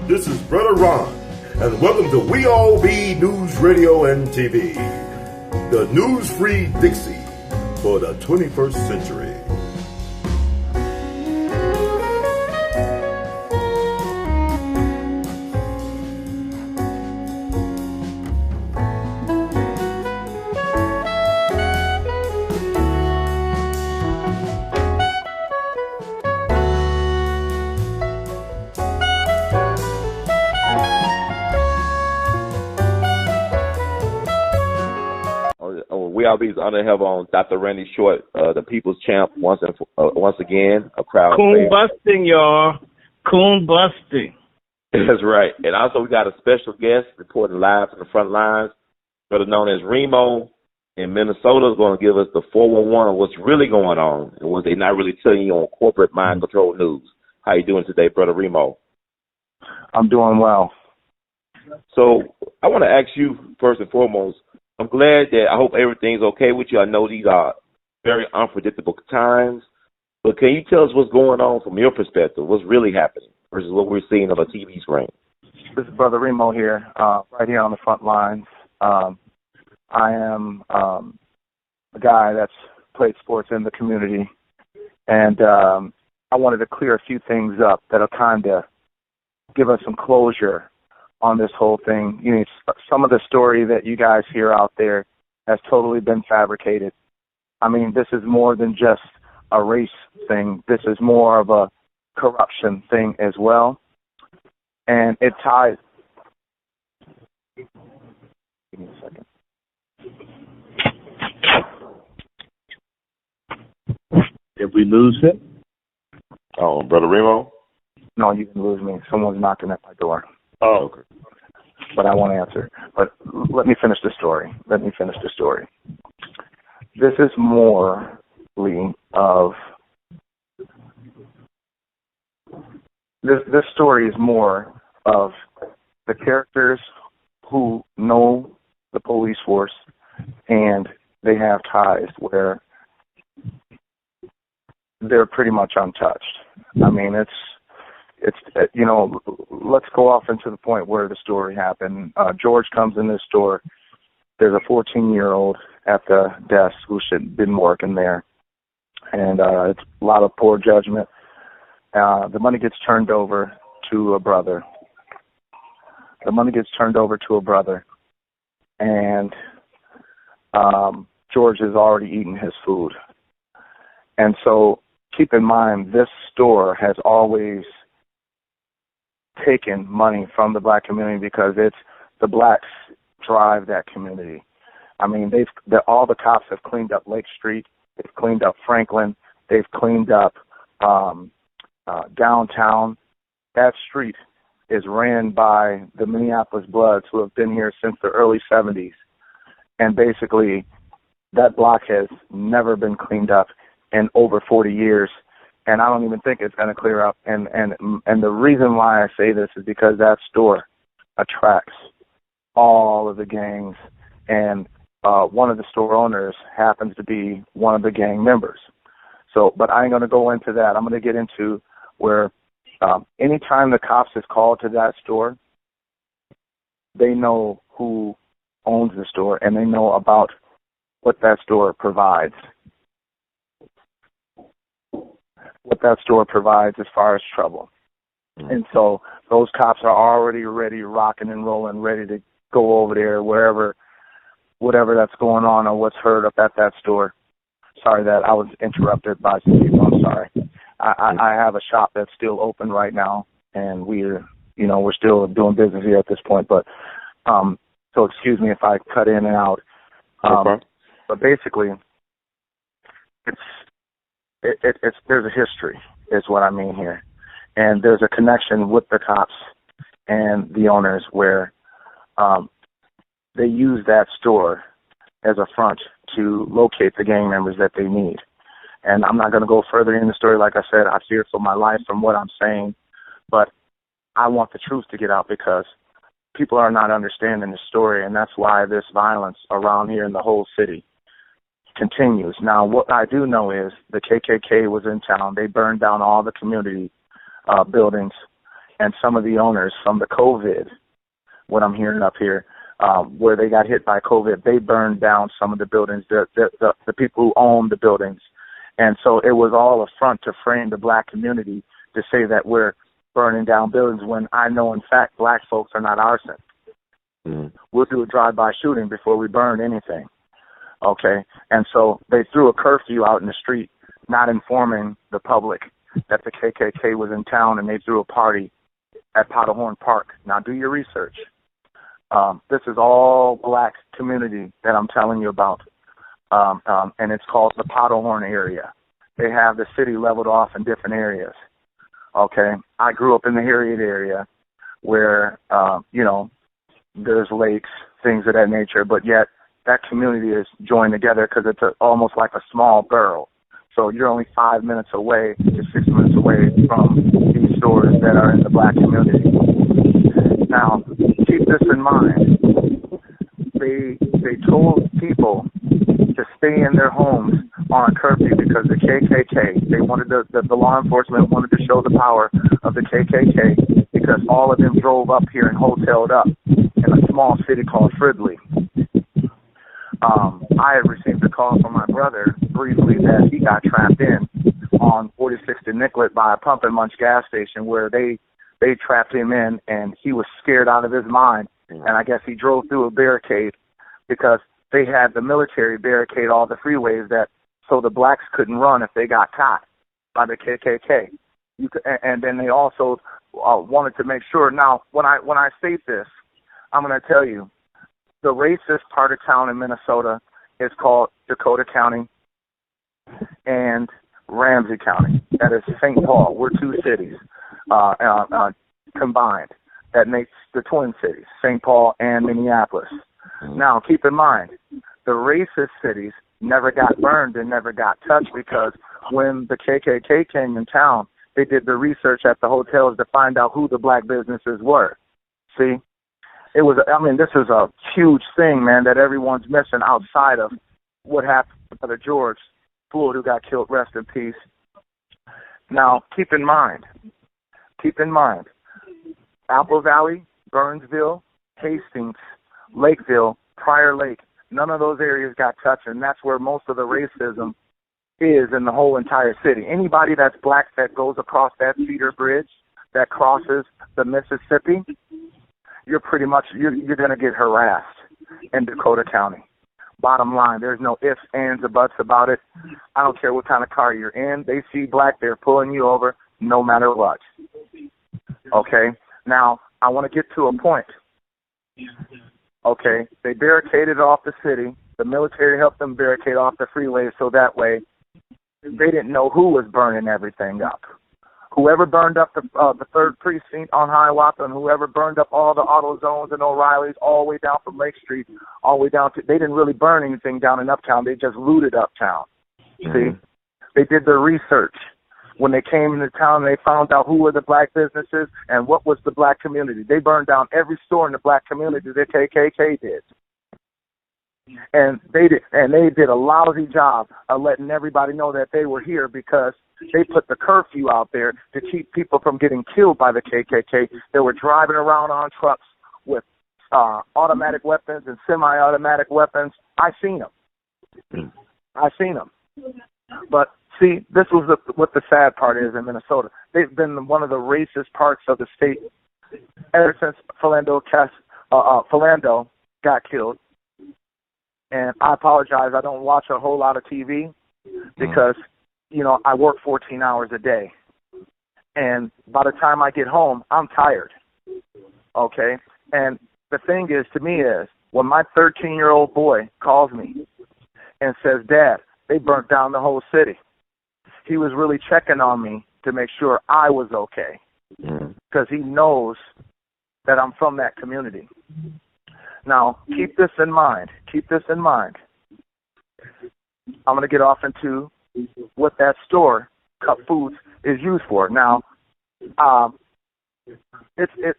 This is Brother Ron, and welcome to We All Be News Radio and TV, the news-free Dixie for the 21st century. We all be honored to have on Dr. Randy Short, the People's Champ, once again, a crowd. Coon busting, y'all. Coon busting. That's right. And also we got a special guest reporting live from the front lines, better known as Remo in Minnesota, is going to give us the 411 of what's really going on and what they're not really telling you on corporate mind control news. How you doing today, Brother Remo? I'm doing well. So I want to ask you first and foremost, I'm glad that I hope everything's okay with you. I know these are very unpredictable times, but can you tell us what's going on from your perspective? What's really happening versus what we're seeing on a TV screen? This is Brother Remo here, right here on the front lines. I am a guy that's played sports in the community, and I wanted to clear a few things up that'll kind of give us some closure on this whole thing. You know, some of the story that you guys hear out there has totally been fabricated. I mean, this is more than just a race thing. This is more of a corruption thing as well. And it ties... Give me a second. Did we lose it? Oh, Brother Remo? No, you can lose me. Someone's knocking at my door. Oh, okay. But I won't answer. But let me finish the story. This is more, Lee, of... This story is more of the characters who know the police force and they have ties where they're pretty much untouched. I mean, it's you know, let's go off into the point where the story happened. George comes in this store. There's a 14-year-old at the desk who should have been working there. And it's a lot of poor judgment. The money gets turned over to a brother. And George has already eaten his food. And so keep in mind, this store has always taken money from the black community because it's the blacks drive that community. I mean, all the cops have cleaned up Lake Street, they've cleaned up Franklin, they've cleaned up downtown. That street is ran by the Minneapolis Bloods who have been here since the early 70s. And basically, that block has never been cleaned up in over 40 years. And I don't even think it's going to clear up. And the reason why I say this is because that store attracts all of the gangs. And one of the store owners happens to be one of the gang members. So, but I ain't going to go into that. I'm going to get into where anytime the cops is called to that store, they know who owns the store and they know about what that store provides. What that store provides as far as trouble. And so those cops are already ready, rocking and rolling, ready to go over there, whatever that's going on or what's heard up at that store. Sorry that I was interrupted by some people. I'm sorry. I have a shop that's still open right now, and we're still doing business here at this point. But so excuse me if I cut in and out. Okay. But basically, there's a history, is what I mean here, and there's a connection with the cops and the owners where they use that store as a front to locate the gang members that they need. And I'm not going to go further in the story. Like I said, I fear for my life from what I'm saying, but I want the truth to get out because people are not understanding the story, and that's why this violence around here in the whole city continues. Now, what I do know is the KKK was in town. They burned down all the community buildings, and some of the owners from the COVID, what I'm hearing up here, where they got hit by COVID, they burned down some of the buildings, the people who owned the buildings. And so it was all a front to frame the black community to say that we're burning down buildings when I know, in fact, black folks are not arson. We'll do a drive-by shooting before we burn anything. Okay? And so they threw a curfew out in the street, not informing the public that the KKK was in town, and they threw a party at Powderhorn Park. Now, do your research. This is all black community that I'm telling you about, and it's called the Powderhorn area. They have the city leveled off in different areas. Okay? I grew up in the Harriet area where, there's lakes, things of that nature, but yet that community is joined together because it's almost like a small borough. So you're only 5 minutes away to 6 minutes away from these stores that are in the black community. Now, keep this in mind. They told people to stay in their homes on curfew because the KKK, they wanted the law enforcement wanted to show the power of the KKK because all of them drove up here and hoteled up in a small city called Fridley. I had received a call from my brother briefly that he got trapped in on 46th and Nicollet by a Pump and Munch gas station where they trapped him in, and he was scared out of his mind. And I guess he drove through a barricade because they had the military barricade all the freeways so the blacks couldn't run if they got caught by the KKK. And then they also wanted to make sure. Now, when I state this, I'm going to tell you, the racist part of town in Minnesota is called Dakota County and Ramsey County. That is St. Paul. We're two cities combined. That makes the Twin Cities, St. Paul and Minneapolis. Now, keep in mind, the racist cities never got burned and never got touched because when the KKK came in town, they did the research at the hotels to find out who the black businesses were. See? This is a huge thing, man, that everyone's missing outside of what happened to Brother George Floyd, who got killed, rest in peace. Now, keep in mind, Apple Valley, Burnsville, Hastings, Lakeville, Prior Lake, none of those areas got touched, and that's where most of the racism is in the whole entire city. Anybody that's black that goes across that Cedar Bridge that crosses the Mississippi, you're going to get harassed in Dakota County. Bottom line, there's no ifs, ands, or buts about it. I don't care what kind of car you're in. They see black, they're pulling you over no matter what. Okay? Now, I want to get to a point. Okay? They barricaded off the city. The military helped them barricade off the freeway so that way they didn't know who was burning everything up. Whoever burned up the 3rd Precinct on Hiawatha and whoever burned up all the AutoZones and O'Reilly's all the way down from Lake Street, all the way down to, they didn't really burn anything down in Uptown. They just looted Uptown. See? They did their research. When they came into town, they found out who were the black businesses and what was the black community. They burned down every store in the black community that KKK did. And they did a lousy job of letting everybody know that they were here because they put the curfew out there to keep people from getting killed by the KKK. They were driving around on trucks with automatic weapons and semi-automatic weapons. I seen them. But see, this was what the sad part is in Minnesota. They've been one of the racist parts of the state ever since Philando got killed. And I apologize, I don't watch a whole lot of TV because, I work 14 hours a day. And by the time I get home, I'm tired. Okay? And the thing is, to me, is when my 13-year-old boy calls me and says, Dad, they burnt down the whole city, he was really checking on me to make sure I was okay because he knows that I'm from that community. Now, keep this in mind. I'm going to get off into what that store, Cup Foods, is used for. Now, now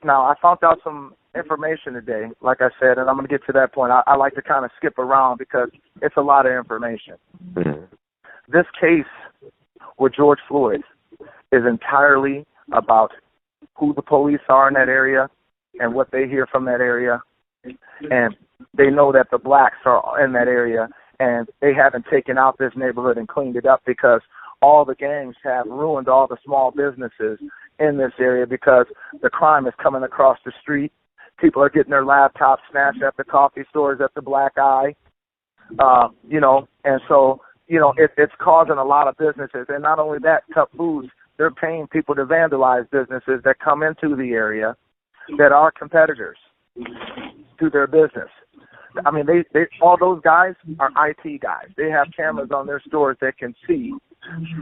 I found out some information today, like I said, and I'm going to get to that point. I like to kind of skip around because it's a lot of information. Mm-hmm. This case with George Floyd is entirely about who the police are in that area and what they hear from that area. And they know that the blacks are in that area, and they haven't taken out this neighborhood and cleaned it up because all the gangs have ruined all the small businesses in this area because the crime is coming across the street. People are getting their laptops snatched at the coffee stores at the Black Eye, and so, it's causing a lot of businesses. And not only that, Cup Foods, they're paying people to vandalize businesses that come into the area that are competitors to their business. I mean, they all those guys are IT guys. They have cameras on their stores that can see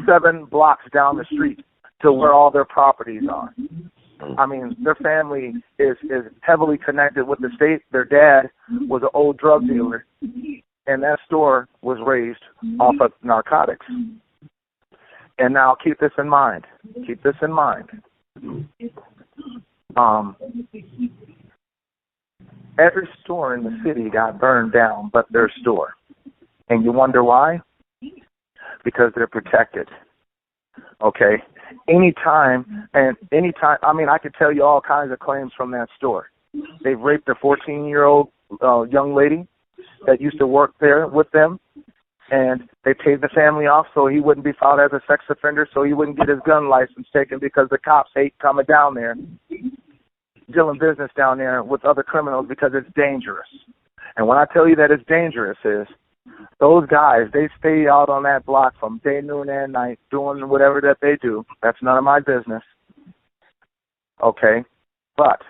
7 blocks down the street to where all their properties are. I mean, their family is heavily connected with the state. Their dad was an old drug dealer, and that store was raised off of narcotics. And now keep this in mind. Keep this in mind. Every store in the city got burned down but their store. And you wonder why? Because they're protected. Okay? Anytime, I mean, I could tell you all kinds of claims from that store. They've raped a 14-year-old young lady that used to work there with them, and they paid the family off so he wouldn't be filed as a sex offender, so he wouldn't get his gun license taken because the cops hate coming down there, dealing business down there with other criminals because it's dangerous. And when I tell you that it's dangerous is, those guys, they stay out on that block from day, noon, and night doing whatever that they do. That's none of my business. Okay? But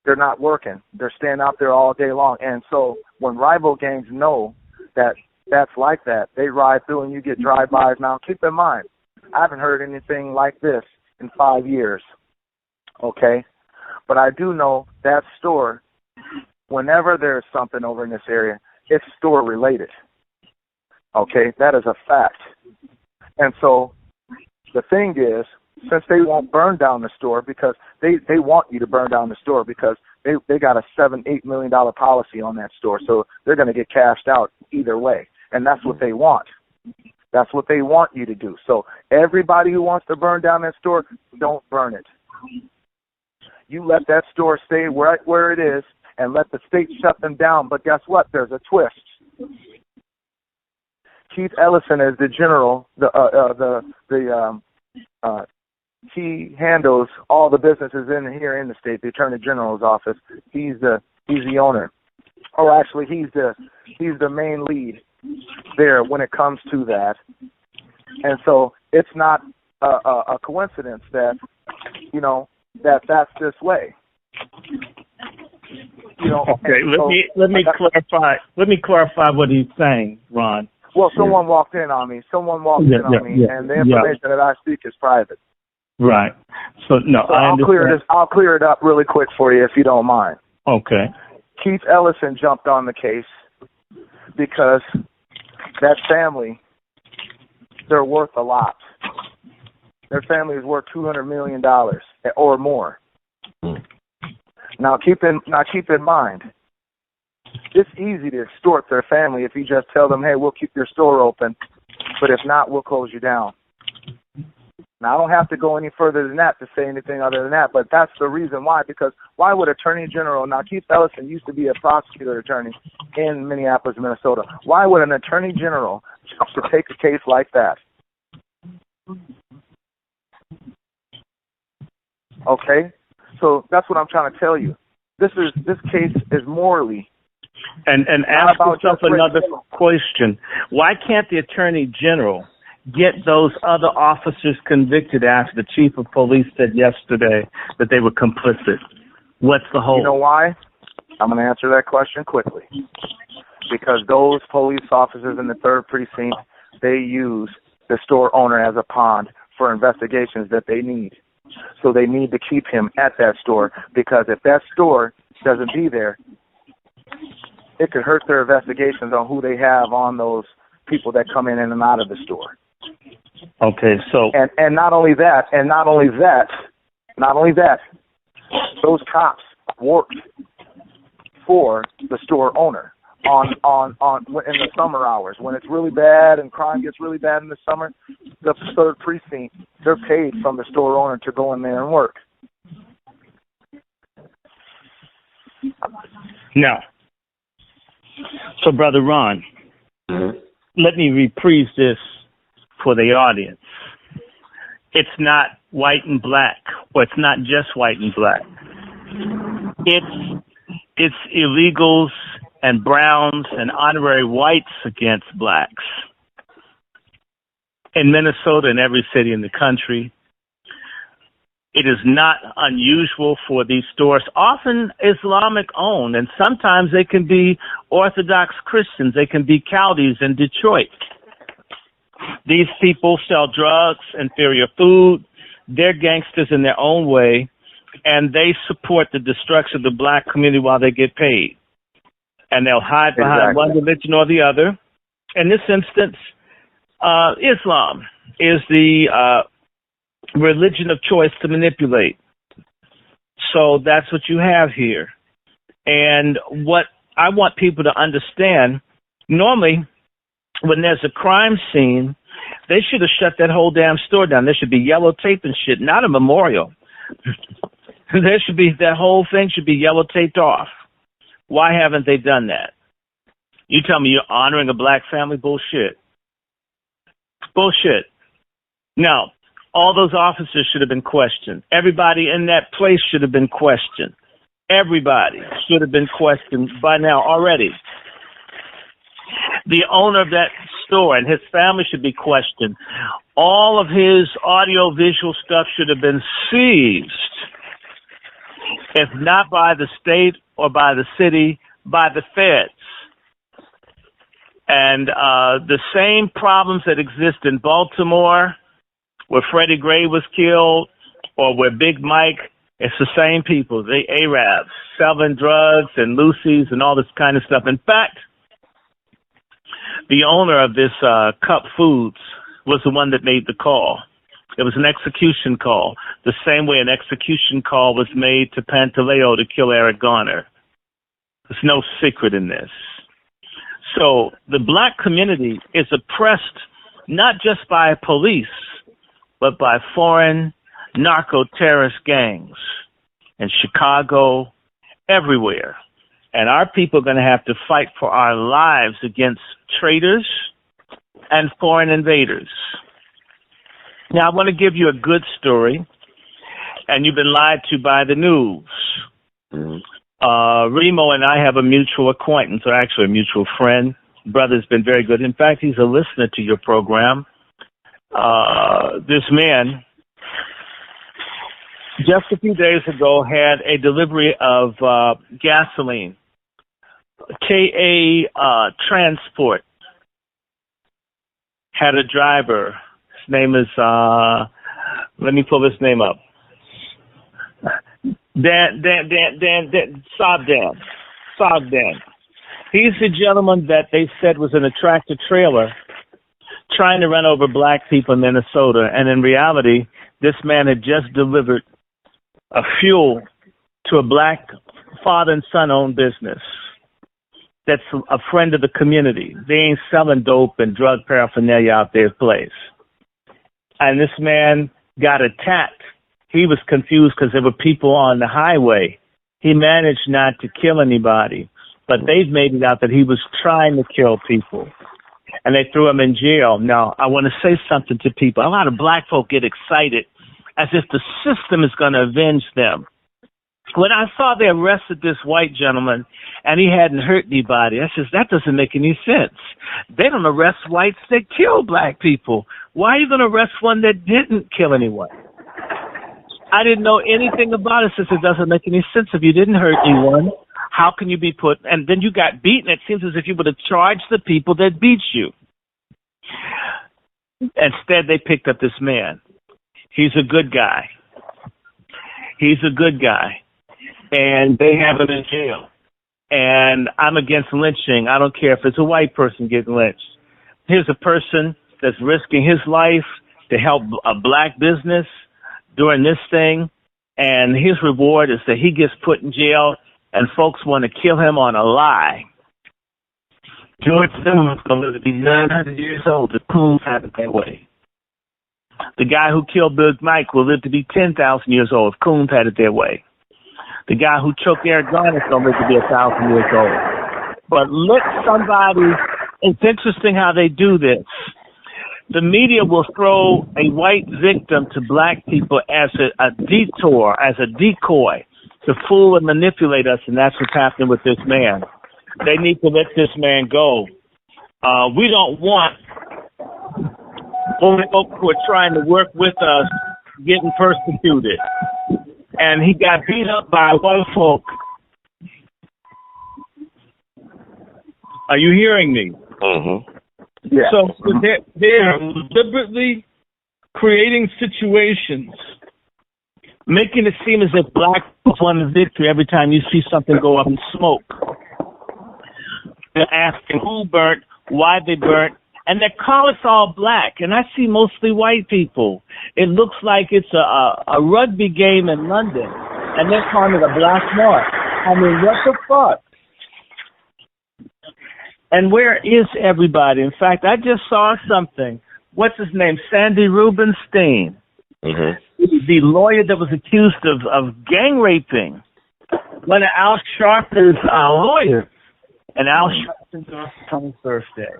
they're not working. They're staying out there all day long. And so when rival gangs know that that's like that, they ride through and you get drive-bys. Now, keep in mind, I haven't heard anything like this in 5 years. Okay? But I do know that store, whenever there's something over in this area, it's store-related. Okay? That is a fact. And so the thing is, since they won't burn down the store because they want you to burn down the store because they got a $7-8 million policy on that store, so they're going to get cashed out either way. And that's what they want. That's what they want you to do. So everybody who wants to burn down that store, don't burn it. You let that store stay right where it is and let the state shut them down. But guess what? There's a twist. Keith Ellison is the general. He handles all the businesses here in the state. The Attorney General's office. He's the owner, or actually, he's the main lead there when it comes to that. And so it's not a coincidence that that's this way. Okay, let me clarify. Let me clarify what he's saying, Ron. Well, someone walked in on me. And the information that I speak is private. Right. So no, I'll clear it up really quick for you if you don't mind. Okay. Keith Ellison jumped on the case because that family, they're worth a lot. Their family is worth $200 million or more. Now keep in mind, it's easy to extort their family if you just tell them, hey, we'll keep your store open, but if not, we'll close you down. Now, I don't have to go any further than that to say anything other than that, but that's the reason why, because why would Attorney General, now Keith Ellison used to be a prosecutor attorney in Minneapolis, Minnesota. Why would an Attorney General jump to take a case like that? Okay? So that's what I'm trying to tell you. This case is morally. And ask yourself another question. Why can't the Attorney General get those other officers convicted after the chief of police said yesterday that they were complicit? What's the hold? You know why? I'm going to answer that question quickly. Because those police officers in the 3rd Precinct, they use the store owner as a pond for investigations that they need. So they need to keep him at that store, because if that store doesn't be there, it could hurt their investigations on who they have on those people that come in and out of the store. Okay, so and not only that, those cops worked for the store owner on in the summer hours when it's really bad and crime gets really bad in the summer. The 3rd precinct, they're paid from the store owner to go in there and work. Now, so Brother Ron, let me reprise this for the audience. It's not white and black, or it's not just white and black. It's illegals and browns and honorary whites against blacks. In Minnesota and every city in the country, it is not unusual for these stores, often Islamic owned, and sometimes they can be Orthodox Christians. They can be Chaldees in Detroit. These people sell drugs, inferior food. They're gangsters in their own way, and they support the destruction of the black community while they get paid. And they'll hide behind one religion or the other. In this instance, Islam is the religion of choice to manipulate. So that's what you have here. And what I want people to understand, normally when there's a crime scene, they should have shut that whole damn store down. There should be yellow tape and shit, not a memorial. There should be, that whole thing should be yellow taped off. Why haven't they done that? You tell me you're honoring a black family? Bullshit. Bullshit. Now, all those officers should have been questioned. Everybody in that place should have been questioned. Everybody should have been questioned by now already. The owner of that store and his family should be questioned. All of his audio-visual stuff should have been seized. If not by the state or by the city, by the feds. And the same problems that exist in Baltimore, where Freddie Gray was killed, or where Big Mike, it's the same people, the Arabs, selling drugs and Lucy's and all this kind of stuff. In fact, the owner of this Cup Foods was the one that made the call. It was an execution call, the same way an execution call was made to Pantaleo to kill Eric Garner. There's no secret in this. So the black community is oppressed not just by police, but by foreign narco-terrorist gangs in Chicago, everywhere. And our people are going to have to fight for our lives against traitors and foreign invaders. Now, I want to give you a good story, and you've been lied to by the news. Remo and I have a mutual acquaintance, or actually a mutual friend. Brother's been very good. In fact, he's a listener to your program. This man, just a few days ago, had a delivery of gasoline. KA Transport had a driver. His name is, let me pull his name up. Sogdan. He's the gentleman that they said was in a tractor trailer trying to run over black people in Minnesota. And in reality, this man had just delivered a fuel to a black father and son owned business that's a friend of the community. They ain't selling dope and drug paraphernalia out their place. And this man got attacked. He was confused because there were people on the highway. He managed not to kill anybody, but they've made it out that he was trying to kill people. And they threw him in jail. Now, I want to say something to people. A lot of black folk get excited as if the system is going to avenge them. When I saw they arrested this white gentleman and he hadn't hurt anybody, I said, that doesn't make any sense. They don't arrest whites that kill black people. Why are you going to arrest one that didn't kill anyone? I didn't know anything about it. Since it doesn't make any sense. If you didn't hurt anyone, how can you be put, and then you got beaten. It seems as if you would have charged the people that beat you. Instead, they picked up this man. He's a good guy. And they have him in jail. And I'm against lynching. I don't care if it's a white person getting lynched. Here's a person that's risking his life to help a black business during this thing. and his reward is that he gets put in jail, and folks want to kill him on a lie. George Zimmerman's going to live to be 900 years old. The Coons have it that way. The guy who killed Big Mike will live to be 10,000 years old if Coons had it their way. The guy who choked Eric Garner is going to live to be 1,000 years old. But let somebody, it's interesting how they do this. The media will throw a white victim to black people as a detour, as a decoy to fool and manipulate us, and that's what's happening with this man. They need to let this man go. We don't want only folks who are trying to work with us getting persecuted. And he got beat up by white folk. Are you hearing me? Mm-hmm. Yeah. So they're deliberately creating situations, making it seem as if black folks won the victory every time you see something go up in smoke. They're asking who burnt, why they burnt, and they call us all black. And I see mostly white people. It looks like it's a rugby game in London, and they're calling it a black mark. I mean, what the fuck? And where is everybody? In fact, I just saw something. What's his name? Sandy Rubenstein. Mm-hmm. The lawyer that was accused of gang raping. One of Al Sharpton's lawyers. And Al Sharpton's on his birthday.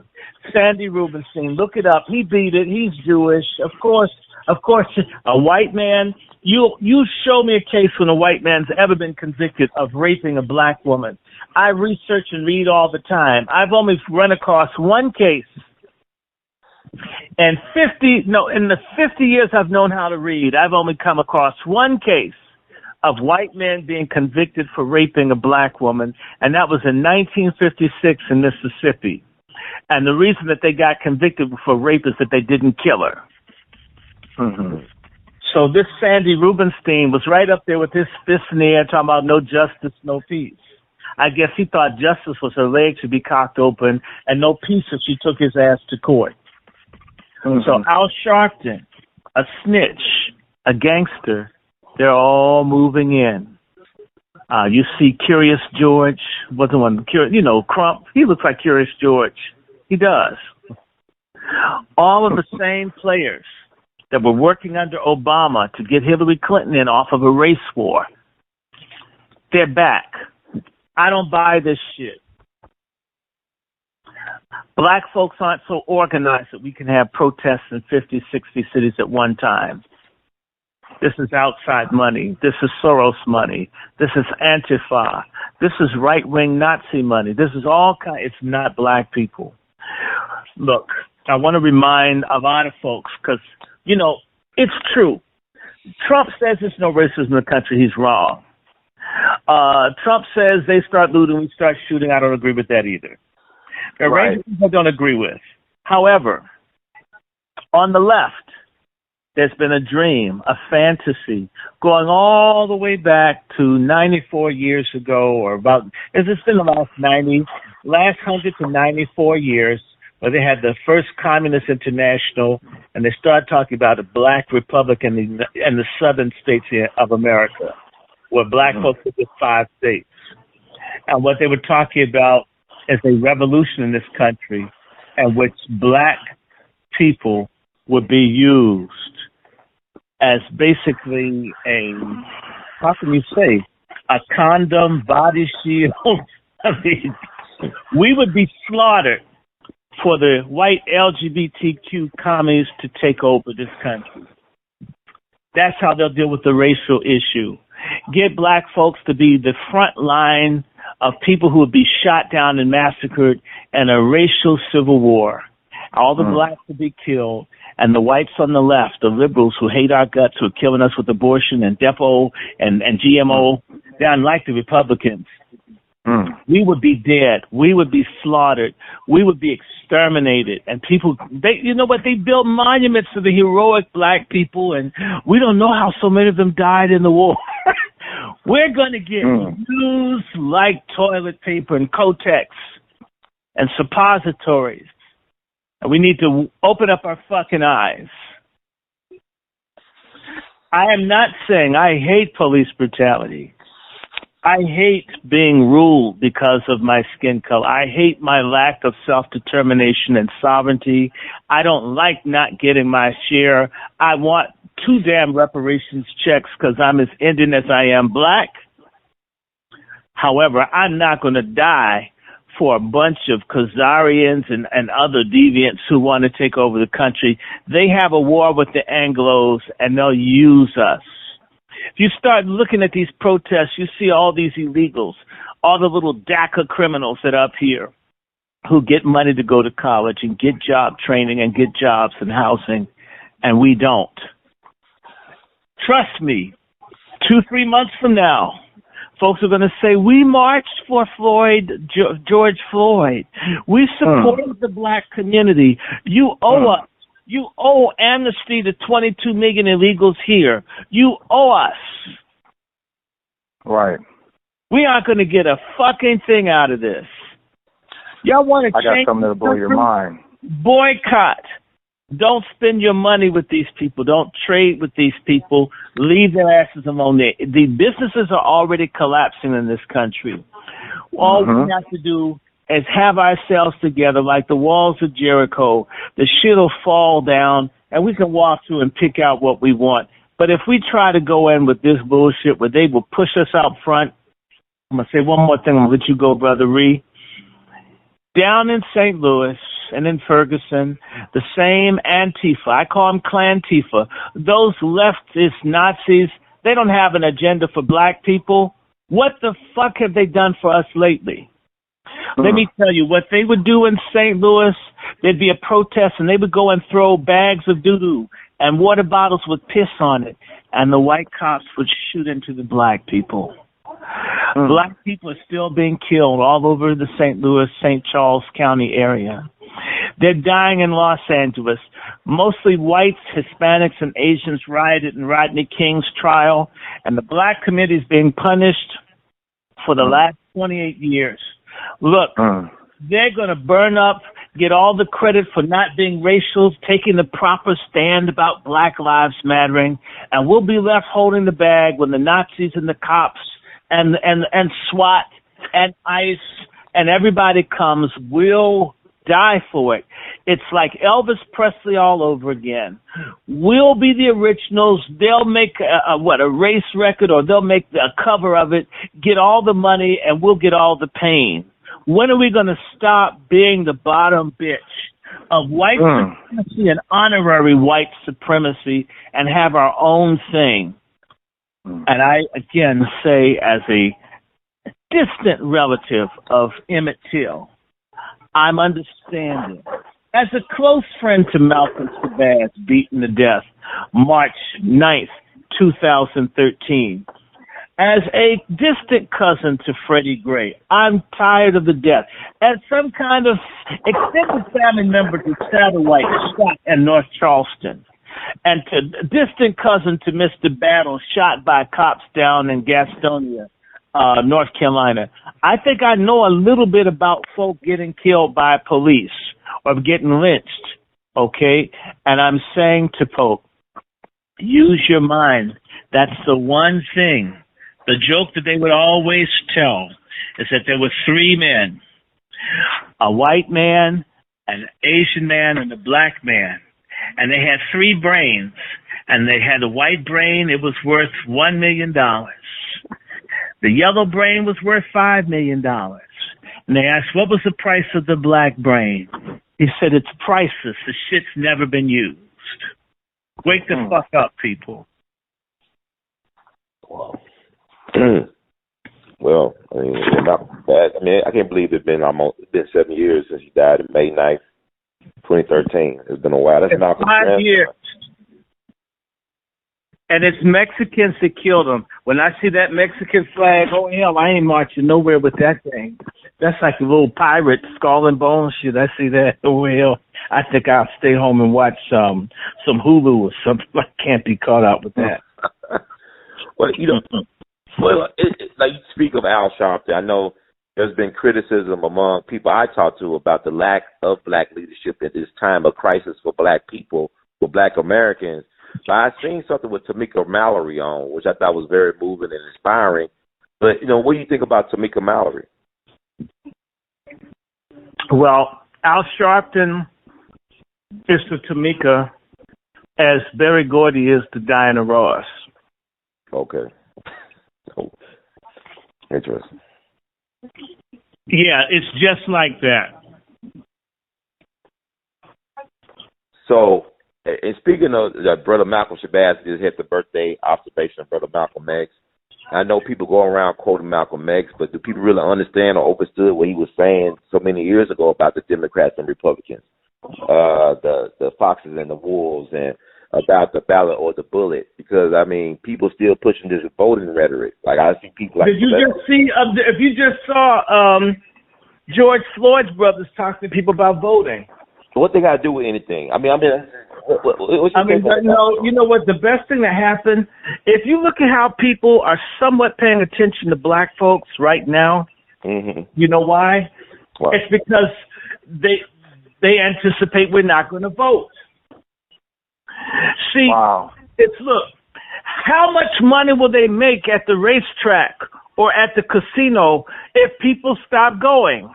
Sandy Rubenstein, look it up. He beat it. He's Jewish. Of course, a white man. You show me a case when a white man's ever been convicted of raping a black woman. I research and read all the time. I've only run across one case. And in the 50 years I've known how to read, I've only come across one case of white men being convicted for raping a black woman, and that was in 1956 in Mississippi. And the reason that they got convicted for rape is that they didn't kill her. Mm-hmm. So this Sandy Rubenstein was right up there with his fist in the air talking about no justice, no peace. I guess he thought justice was her leg should be cocked open and no peace if she took his ass to court. Mm-hmm. So Al Sharpton, a snitch, a gangster, they're all moving in. You see Curious George, what's the one? Crump. He looks like Curious George. He does. All of the same players that were working under Obama to get Hillary Clinton in off of a race war, they're back. I don't buy this shit. Black folks aren't so organized that we can have protests in 50, 60 cities at one time. This is outside money. This is Soros money. This is Antifa. This is right-wing Nazi money. This is all kind. It's not black people. Look, I want to remind a lot of folks because, it's true. Trump says there's no racism in the country. He's wrong. Trump says they start looting, we start shooting. I don't agree with that either. There are range of people I don't agree with. However, on the left, there's been a dream, a fantasy, going all the way back to 94 years ago, or it's been the last 100 to 94 years, where they had the first Communist International, and they started talking about a black republic in the southern states of America, where black folks were just 5 states. And what they were talking about is a revolution in this country in which black people would be used as basically a condom, body shield. I mean, we would be slaughtered for the white LGBTQ commies to take over this country. That's how they'll deal with the racial issue. Get black folks to be the front line of people who would be shot down and massacred in a racial civil war. All the blacks would be killed, and the whites on the left, the liberals who hate our guts, who are killing us with abortion and Depo and GMO, they're unlike the Republicans. We would be dead. We would be slaughtered. We would be exterminated. And people, they built monuments to the heroic black people, and we don't know how so many of them died in the war. We're going to get used like toilet paper and Kotex and suppositories. And we need to open up our fucking eyes. I am not saying I hate police brutality. I hate being ruled because of my skin color. I hate my lack of self-determination and sovereignty. I don't like not getting my share. I want 2 damn reparations checks because I'm as Indian as I am black. However, I'm not going to die for a bunch of Khazarians and other deviants who want to take over the country. They have a war with the Anglos, and they'll use us. If you start looking at these protests, you see all these illegals, all the little DACA criminals that are up here who get money to go to college and get job training and get jobs and housing, and we don't. Trust me, 2-3 months from now, folks are going to say, we marched for George Floyd. We supported the black community. You owe us. You owe amnesty to 22 million illegals here. You owe us. Right. We aren't going to get a fucking thing out of this. Y'all want to change? I got something that'll blow your mind. Boycott. Don't spend your money with these people. Don't trade with these people. Leave their asses alone. The businesses are already collapsing in this country. All we have to do is have ourselves together like the walls of Jericho. The shit will fall down, and we can walk through and pick out what we want. But if we try to go in with this bullshit where they will push us out front, I'm going to say one more thing. I'm going to let you go, Brother Ree. Down in St. Louis and in Ferguson, the same Antifa, I call them Clantifa, those leftist Nazis, they don't have an agenda for black people. What the fuck have they done for us lately? Let me tell you, what they would do in St. Louis, there'd be a protest and they would go and throw bags of doo-doo and water bottles with piss on it, and the white cops would shoot into the black people. Black people are still being killed all over the St. Louis, St. Charles County area. They're dying in Los Angeles. Mostly whites, Hispanics, and Asians rioted in Rodney King's trial, and the black community is being punished for the last 28 years. Look, they're going to burn up, get all the credit for not being racial, taking the proper stand about Black Lives Mattering, and we'll be left holding the bag when the Nazis and the cops and SWAT and ICE and everybody comes. We'll die for it. It's like Elvis Presley all over again. We'll be the originals. They'll make a race record, or they'll make a cover of it, get all the money, and we'll get all the pain. When are we going to stop being the bottom bitch of white supremacy and honorary white supremacy and have our own thing? And I, again, say as a distant relative of Emmett Till, I'm understanding. As a close friend to Malcolm Shabazz, beaten to death, March 9th, 2013. As a distant cousin to Freddie Gray, I'm tired of the death. As some kind of extended family member to Satterwhite shot in North Charleston, and to distant cousin to Mr. Battle shot by cops down in Gastonia, North Carolina. I think I know a little bit about folk getting killed by police or getting lynched, okay? And I'm saying to folk, use your mind. That's the one thing. The joke that they would always tell is that there were 3 men, a white man, an Asian man, and a black man. And they had 3 brains. And they had a white brain, it was worth $1 million. The yellow brain was worth $5 million. And they asked, what was the price of the black brain? He said, it's priceless. The shit's never been used. Wake the fuck up, people. Wow. Well, I mean, not bad. I mean, I can't believe it's been 7 years since he died in May 9th, 2013. It's been a while. That's not 5 years. And it's Mexicans that killed him. When I see that Mexican flag, oh hell, I ain't marching nowhere with that thing. That's like a little pirate skull and bones shit. I see that. Oh hell, I think I'll stay home and watch some Hulu or something. I can't be caught up with that. Well, you know, like you speak of Al Sharpton, I know there's been criticism among people I talk to about the lack of black leadership at this time of crisis for black people, for black Americans. But I seen something with Tamika Mallory on, which I thought was very moving and inspiring. But, what do you think about Tamika Mallory? Well, Al Sharpton is to Tamika as Berry Gordy is to Diana Ross. Okay. Oh, interesting. Yeah, it's just like that. So, and speaking of Brother Malcolm Shabazz, just had the birthday observation of Brother Malcolm X. I know people go around quoting Malcolm X, but do people really understand or understood what he was saying so many years ago about the Democrats and Republicans, the foxes and the wolves, and about the ballot or the bullet? Because, people still pushing this voting rhetoric. Like, I see people like... Did you just see, if you just saw George Floyd's brothers talking to people about voting? What they got to do with anything? You know what? The best thing that happened, if you look at how people are somewhat paying attention to black folks right now, you know why? Why? It's because they anticipate we're not going to vote. See, look, how much money will they make at the racetrack or at the casino if people stop going?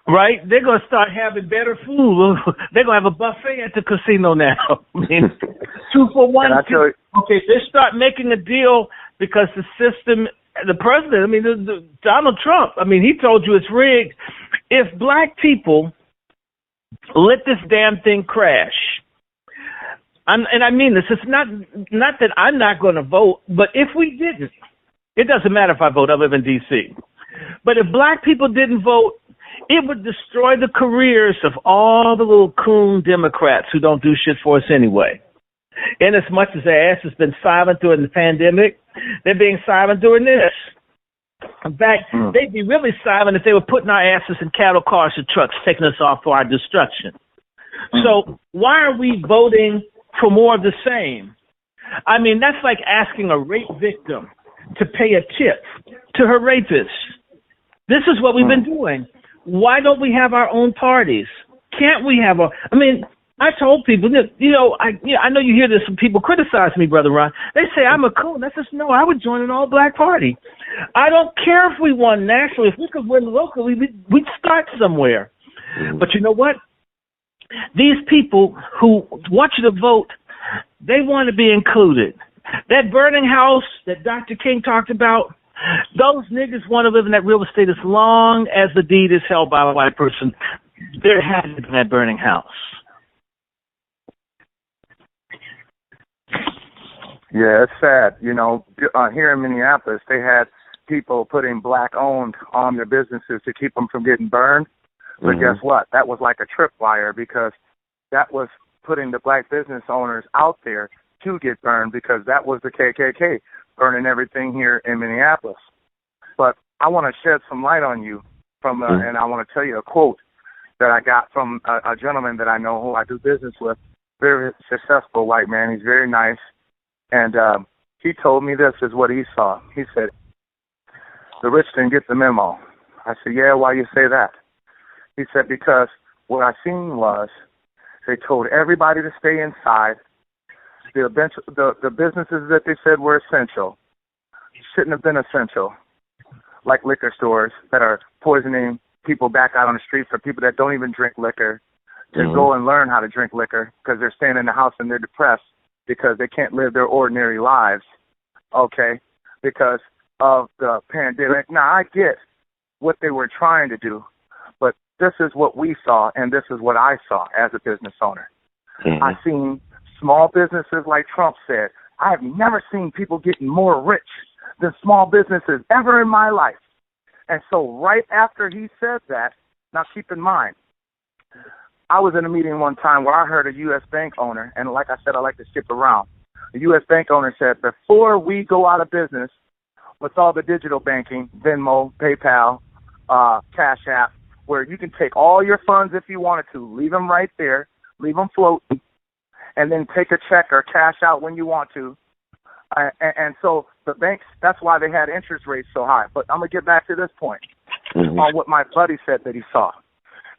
Right? They're going to start having better food. They're going to have a buffet at the casino now. 2 for $1. Okay, they start making a deal because the system, the president, Donald Trump, he told you it's rigged. If black people let this damn thing crash, and I mean this, it's not that I'm not going to vote, but if we didn't, it doesn't matter if I vote, I live in D.C., but if black people didn't vote, it would destroy the careers of all the little coon Democrats who don't do shit for us anyway. And as much as their ass has been silent during the pandemic, they're being silent during this. In fact, they'd be really silent if they were putting our asses in cattle cars and trucks, taking us off for our destruction. So why are we voting for more of the same? That's like asking a rape victim to pay a tip to her rapist. This is what we've been doing. Why don't we have our own parties? Can't we have I told people, I know you hear this from people criticize me, Brother Ron. They say I'm a coon. I said, no, I would join an all-black party. I don't care if we won nationally. If we could win locally, we'd start somewhere. But you know what? These people who want you to vote, they want to be included. That burning house that Dr. King talked about, those niggas want to live in that real estate as long as the deed is held by a white person. They're happy in that burning house. Yeah, it's sad. Here in Minneapolis, they had people putting black-owned on their businesses to keep them from getting burned. But guess what? That was like a tripwire because that was putting the black business owners out there to get burned because that was the KKK burning everything here in Minneapolis. But I want to shed some light on you and I want to tell you a quote that I got from a gentleman that I know who I do business with, very successful white man. He's very nice. And he told me this is what he saw. He said, the rich didn't get the memo. I said, yeah, why you say that? He said, because what I seen was they told everybody to stay inside. The businesses that they said were essential shouldn't have been essential, like liquor stores that are poisoning people back out on the street for people that don't even drink liquor to go and learn how to drink liquor because they're staying in the house and they're depressed because they can't live their ordinary lives, because of the pandemic. Now, I get what they were trying to do, but this is what we saw, and this is what I saw as a business owner. I seen small businesses, like Trump said. I have never seen people getting more rich than small businesses ever in my life. And so right after he said that, now keep in mind, I was in a meeting one time where I heard a U.S. bank owner, and like I said, I like to skip around. The U.S. bank owner said, before we go out of business with all the digital banking, Venmo, PayPal, Cash App, where you can take all your funds if you wanted to, leave them right there, leave them floating, and then take a check or cash out when you want to. And so the banks, that's why they had interest rates so high. But I'm going to get back to this point on what my buddy said that he saw.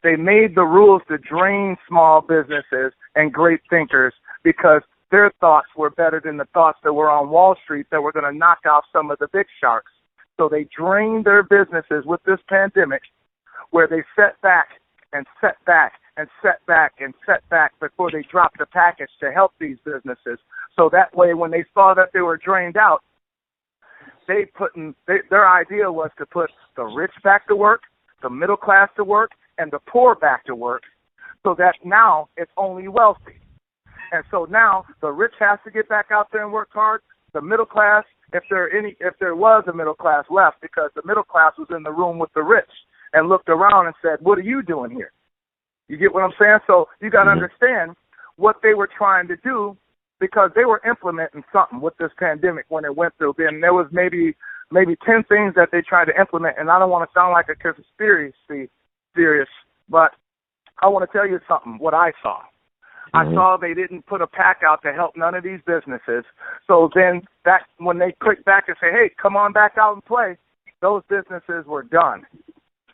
They made the rules to drain small businesses and great thinkers because their thoughts were better than the thoughts that were on Wall Street that were going to knock out some of the big sharks. So they drained their businesses with this pandemic, where they set back and set back and set back and set back before they dropped the package to help these businesses. So that way, when they saw that they were drained out, their idea was to put the rich back to work, the middle class to work, and the poor back to work, so that now it's only wealthy. And so now the rich has to get back out there and work hard. The middle class, if there was a middle class left, because the middle class was in the room with the rich and looked around and said, "What are you doing here?" You get what I'm saying? So you got to understand what they were trying to do, because they were implementing something with this pandemic when it went through. Then there was maybe 10 things that they tried to implement, and I don't want to sound like a conspiracy theorist, but I want to tell you something, what I saw. I saw they didn't put a pack out to help none of these businesses. So then when they click back and say, "Hey, come on back out and play," those businesses were done.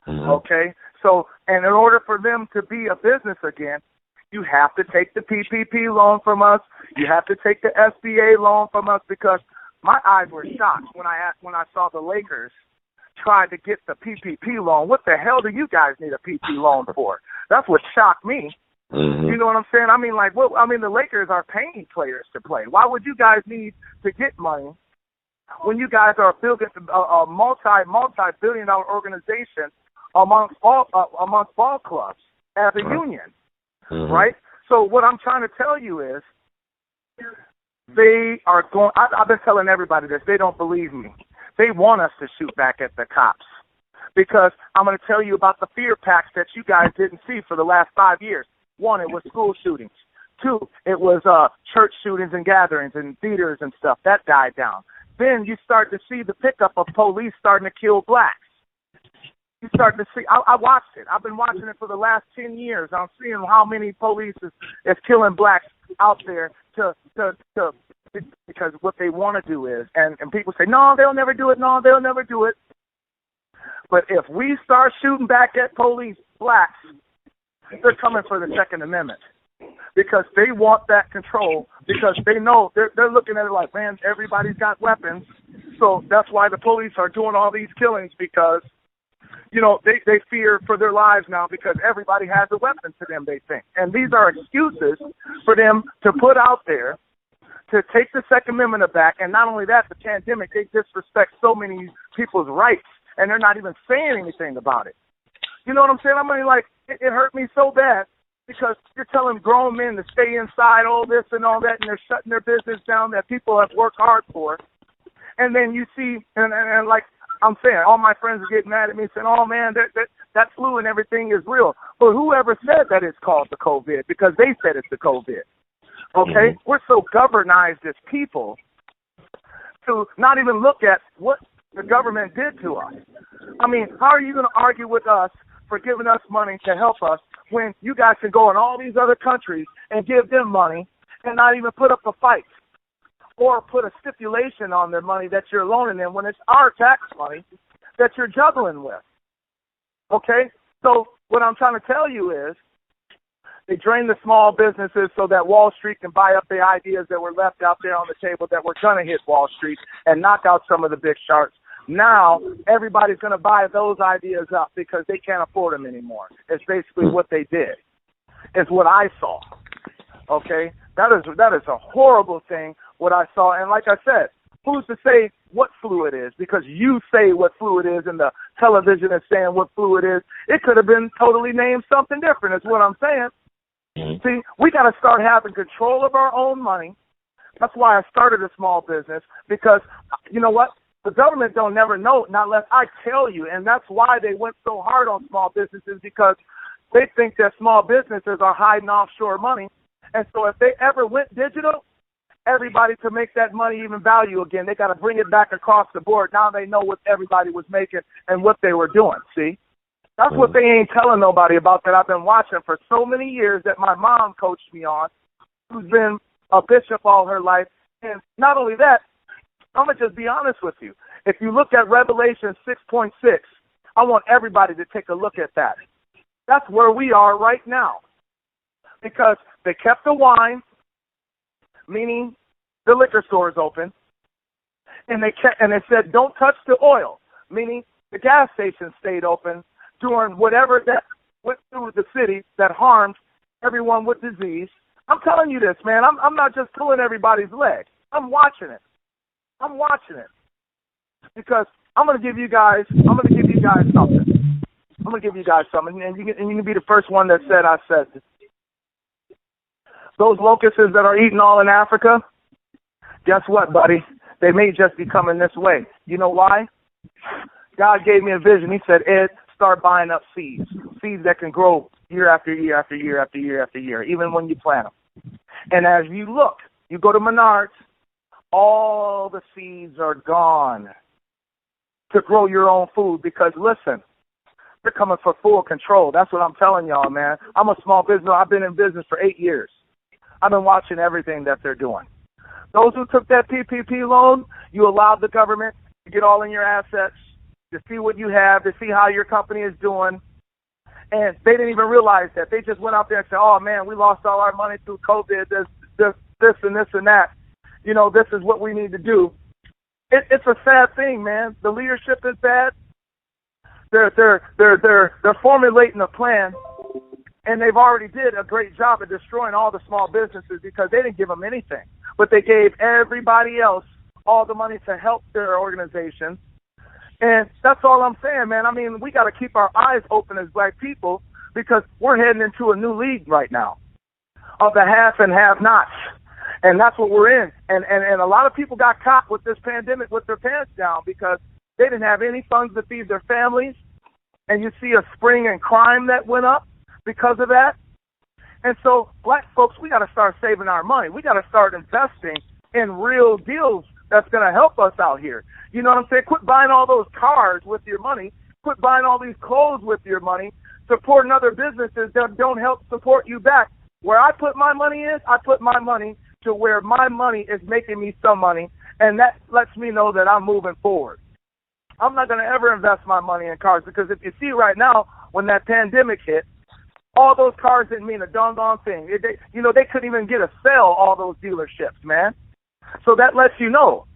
Okay? So, and in order for them to be a business again, you have to take the PPP loan from us. You have to take the SBA loan from us, because my eyes were shocked when I saw the Lakers try to get the PPP loan. What the hell do you guys need a PP loan for? That's what shocked me. You know what I'm saying? I mean, the Lakers are paying players to play. Why would you guys need to get money when you guys are building a multi-billion-dollar organization amongst ball clubs as a union, right? So what I'm trying to tell you is they are going. I've been telling everybody this. They don't believe me. They want us to shoot back at the cops, because I'm going to tell you about the fear packs that you guys didn't see for the last 5 years. 1, it was school shootings. 2, it was church shootings and gatherings and theaters and stuff. That died down. Then you start to see the pickup of police starting to kill blacks. You start to see. I watched it. I've been watching it for the last 10 years. I'm seeing how many police is killing blacks out there because what they want to do is, and people say, "No, they'll never do it. No, they'll never do it." But if we start shooting back at blacks, they're coming for the Second Amendment, because they want that control, because they know they're looking at it like, man, everybody's got weapons, so that's why the police are doing all these killings, because, you know, they fear for their lives now, because everybody has a weapon to them, they think. And these are excuses for them to put out there to take the Second Amendment back. And not only that, the pandemic, they disrespect so many people's rights, and they're not even saying anything about it. You know what I'm saying? I mean, like, it hurt me so bad, because you're telling grown men to stay inside, all this and all that, and they're shutting their business down that people have worked hard for. And then you see, and like I'm saying, all my friends are getting mad at me saying, "Oh, man, that flu and everything is real." But whoever said that it's called the COVID? Because they said it's the COVID. Okay? We're so governized as people to not even look at what the government did to us. I mean, how are you going to argue with us for giving us money to help us when you guys can go in all these other countries and give them money and not even put up a fight or put a stipulation on their money that you're loaning them, when it's our tax money that you're juggling with? Okay? So what I'm trying to tell you is they drain the small businesses so that Wall Street can buy up the ideas that were left out there on the table that were going to hit Wall Street and knock out some of the big sharks. Now everybody's going to buy those ideas up because they can't afford them anymore. It's basically what they did. It's what I saw. Okay? That is a horrible thing, what I saw. And like I said, who's to say what flu it is? Because you say what flu it is and the television is saying what flu it is. It could have been totally named something different, is what I'm saying. See, we got to start having control of our own money. That's why I started a small business, because you know what? The government don't never know not unless I tell you, and that's why they went so hard on small businesses, because they think that small businesses are hiding offshore money. And so if they ever went digital, everybody to make that money even value again, they got to bring it back across the board. Now they know what everybody was making and what they were doing, see? That's what they ain't telling nobody about, that I've been watching for so many years, that my mom coached me on, who's been a bishop all her life. And not only that, I'm going to just be honest with you. If you look at Revelation 6.6, I want everybody to take a look at that. That's where we are right now. Because they kept the wine, meaning the liquor stores open, and they said don't touch the oil, meaning the gas station stayed open during whatever that went through the city that harmed everyone with disease. I'm telling you this, man. I'm not just pulling everybody's leg. I'm watching it. Because I'm gonna give you guys something. And you can be the first one that said I said it. Those locusts that are eating all in Africa, guess what, buddy? They may just be coming this way. You know why? God gave me a vision. He said, Ed, start buying up seeds that can grow year after year after year after year after year, even when you plant them. And as you look, you go to Menards, all the seeds are gone to grow your own food because, listen, they're coming for full control. That's what I'm telling y'all, man. I'm a small business. I've been in business for 8 years. I've been watching everything that they're doing. Those who took that PPP loan, you allowed the government to get all in your assets, to see what you have, to see how your company is doing. And they didn't even realize that. They just went out there and said, oh, man, we lost all our money through COVID, this and this and that. You know, this is what we need to do. It's a sad thing, man. The leadership is bad. They're formulating a plan, and they've already did a great job of destroying all the small businesses because they didn't give them anything. But they gave everybody else all the money to help their organizations. And that's all I'm saying, man. I mean, we got to keep our eyes open as black people because we're heading into a new league right now of the have and have-nots. And that's what we're in. And a lot of people got caught with this pandemic with their pants down because they didn't have any funds to feed their families. And you see a spring in crime that went up because of that. And so, black folks, we got to start saving our money. We got to start investing in real deals that's going to help us out here. You know what I'm saying? Quit buying all those cars with your money. Quit buying all these clothes with your money. Supporting other businesses that don't help support you back. Where I put my money is, I put my money to where my money is making me some money, and that lets me know that I'm moving forward. I'm not going to ever invest my money in cars because if you see right now, when that pandemic hit, all those cars didn't mean a doggone thing. They couldn't even get a sale, all those dealerships, man. So that lets you know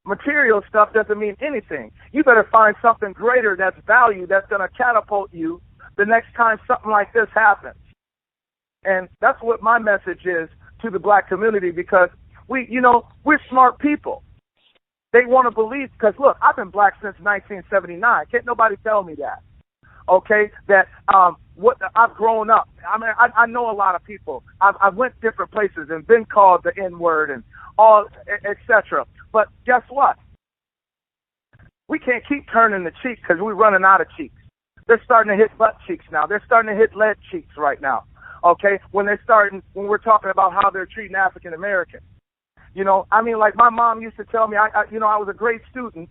material stuff doesn't mean anything. You better find something greater that's value that's going to catapult you the next time something like this happens. And that's what my message is to the black community because we're smart people. They want to believe, because look, I've been black since 1979. Can't nobody tell me that. Okay, that what I've grown up. I mean, I know a lot of people. I've went different places and been called the N-word and all, etc. But guess what? We can't keep turning the cheek because we're running out of cheeks. They're starting to hit butt cheeks now. They're starting to hit lead cheeks right now. Okay, when we're talking about how they're treating African Americans. You know, I mean, like my mom used to tell me, I was a great student,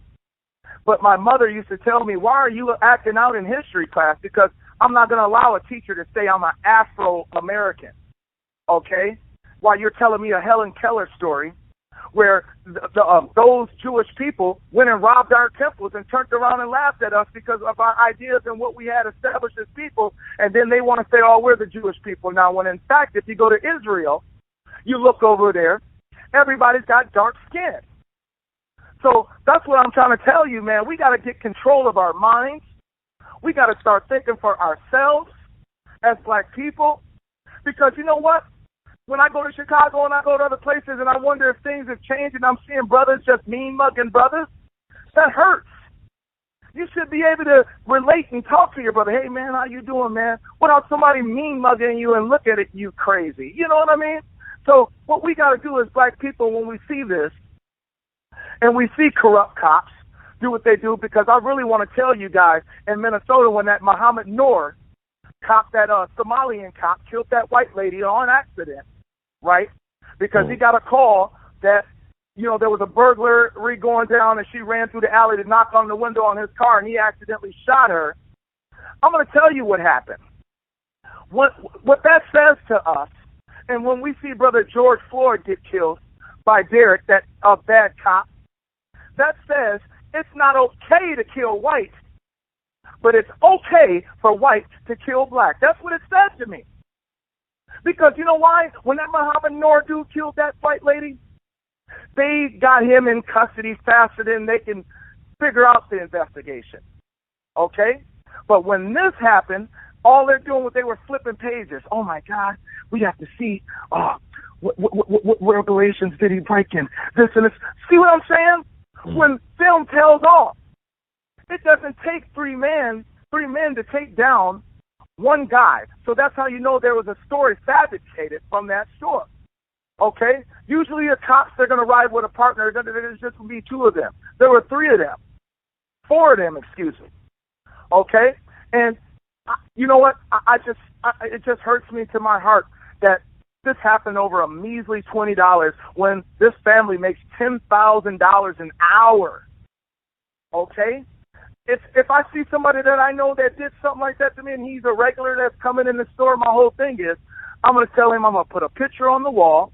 but my mother used to tell me, why are you acting out in history class? Because I'm not going to allow a teacher to say I'm an Afro-American, okay? While you're telling me a Helen Keller story where those Jewish people went and robbed our temples and turned around and laughed at us because of our ideas and what we had established as people, and then they want to say, oh, we're the Jewish people now, when in fact, if you go to Israel, you look over there, everybody's got dark skin. So that's what I'm trying to tell you, man. We got to get control of our minds. We got to start thinking for ourselves as black people. Because you know what? When I go to Chicago and I go to other places and I wonder if things have changed and I'm seeing brothers just mean-mugging brothers, that hurts. You should be able to relate and talk to your brother. Hey, man, how you doing, man? Without somebody mean-mugging you and look at it, you crazy. You know what I mean? So what we got to do as black people when we see this, and we see corrupt cops do what they do, because I really want to tell you guys, in Minnesota, when that Muhammad Noor cop, that Somalian cop, killed that white lady on accident, right? Because he got a call that, there was a burglary going down, and she ran through the alley to knock on the window on his car, and he accidentally shot her. I'm going to tell you what happened. What that says to us, and when we see Brother George Floyd get killed by Derek, that bad cop, that says it's not okay to kill white, but it's okay for white to kill black. That's what it says to me. Because you know why? When that Muhammad Noor dude killed that white lady, they got him in custody faster than they can figure out the investigation. Okay? But when this happened, all they're doing was they were flipping pages. Oh, my God, we have to see what regulations did he break in? This and this. See what I'm saying? When film tells all, it doesn't take three men to take down one guy. So that's how you know there was a story fabricated from that store. Okay? Usually the cops, they're going to ride with a partner. There's just going to be two of them. There were three of them. Four of them, excuse me. Okay? And you know what? It just hurts me to my heart that this happened over a measly $20 when this family makes $10,000 an hour. Okay? If I see somebody that I know that did something like that to me and he's a regular that's coming in the store, my whole thing is I'm going to tell him I'm going to put a picture on the wall.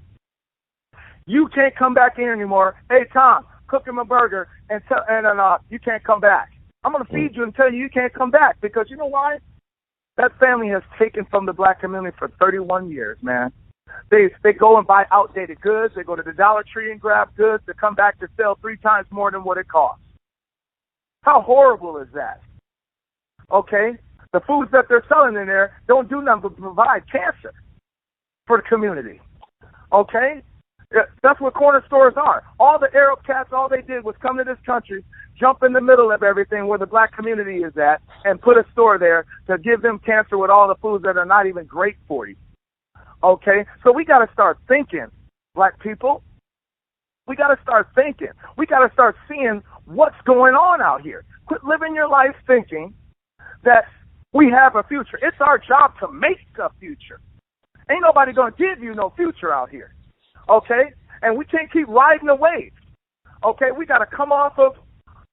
You can't come back in anymore. Hey, Tom, cook him a burger and you can't come back. I'm going to feed you and tell you can't come back because you know why? That family has taken from the black community for 31 years, man. They go and buy outdated goods. They go to the Dollar Tree and grab goods to come back to sell 3 times more than what it costs. How horrible is that? Okay? The foods that they're selling in there don't do nothing but provide cancer for the community. Okay? That's what corner stores are. All the Arab cats, all they did was come to this country, jump in the middle of everything where the black community is at, and put a store there to give them cancer with all the foods that are not even great for you. Okay? So we got to start thinking, black people. We got to start thinking. We got to start seeing what's going on out here. Quit living your life thinking that we have a future. It's our job to make a future. Ain't nobody going to give you no future out here. Okay? And we can't keep riding the wave. Okay? We got to come off of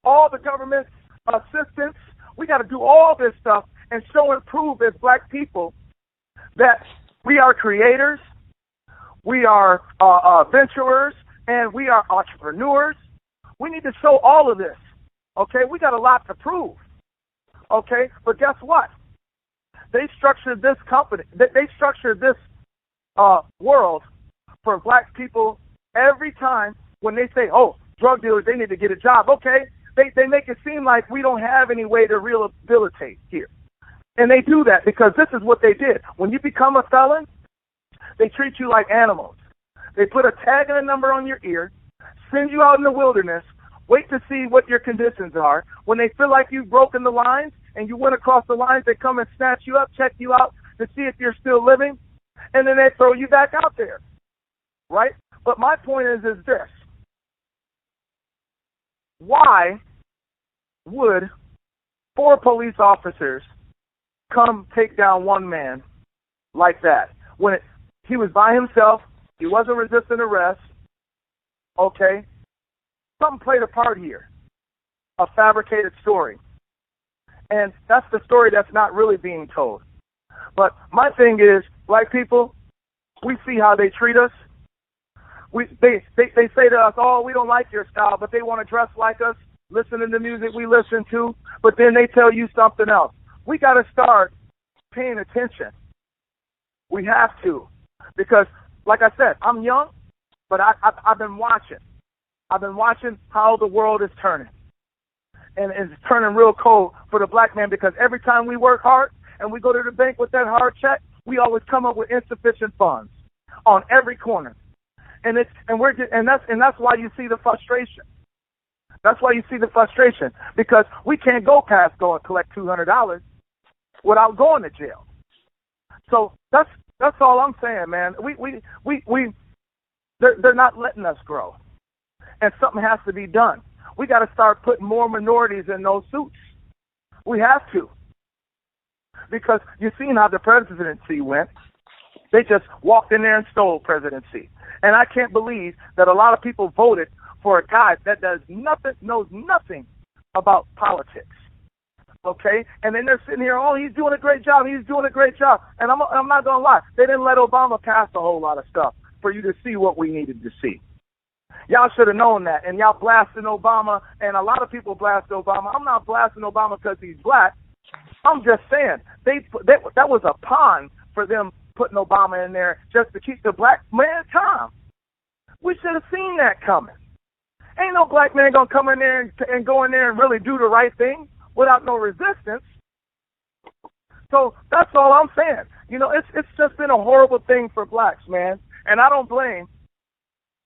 all the government assistance. We got to do all this stuff and show and prove as black people that we are creators, we are venturers, and we are entrepreneurs. We need to show all of this. Okay? We got a lot to prove. Okay? But guess what? They structured this company, they structured this world for black people every time when they say, oh, drug dealers, they need to get a job. Okay, they make it seem like we don't have any way to rehabilitate here. And they do that because this is what they did. When you become a felon, they treat you like animals. They put a tag and a number on your ear, send you out in the wilderness, wait to see what your conditions are. When they feel like you've broken the lines and you went across the lines, they come and snatch you up, check you out to see if you're still living, and then they throw you back out there. Right? But my point is this. Why would 4 police officers come take down one man like that? When he was by himself, he wasn't resisting arrest, okay? Something played a part here, a fabricated story. And that's the story that's not really being told. But my thing is, black people, we see how they treat us. They say to us, oh, we don't like your style, but they want to dress like us, listen to the music we listen to, but then they tell you something else. We got to start paying attention. We have to. Because, like I said, I'm young, but I've been watching. I've been watching how the world is turning. And it's turning real cold for the black man because every time we work hard and we go to the bank with that hard check, we always come up with insufficient funds on every corner. And that's why you see the frustration. That's why you see the frustration because we can't go past go and collect $200 without going to jail. So that's all I'm saying, man. They're not letting us grow, and something has to be done. We got to start putting more minorities in those suits. We have to, because you've seen how the presidency went. They just walked in there and stole presidency. And I can't believe that a lot of people voted for a guy that knows nothing about politics. Okay? And then they're sitting here, oh, he's doing a great job. He's doing a great job. And I'm not going to lie. They didn't let Obama pass a whole lot of stuff for you to see what we needed to see. Y'all should have known that. And y'all blasting Obama, and a lot of people blast Obama. I'm not blasting Obama because he's black. I'm just saying, that was a pawn for them putting Obama in there just to keep the black man calm. We should have seen that coming. Ain't no black man gonna come in there and go in there and really do the right thing without no resistance. So that's all I'm saying. You know, it's just been a horrible thing for blacks, man. And I don't blame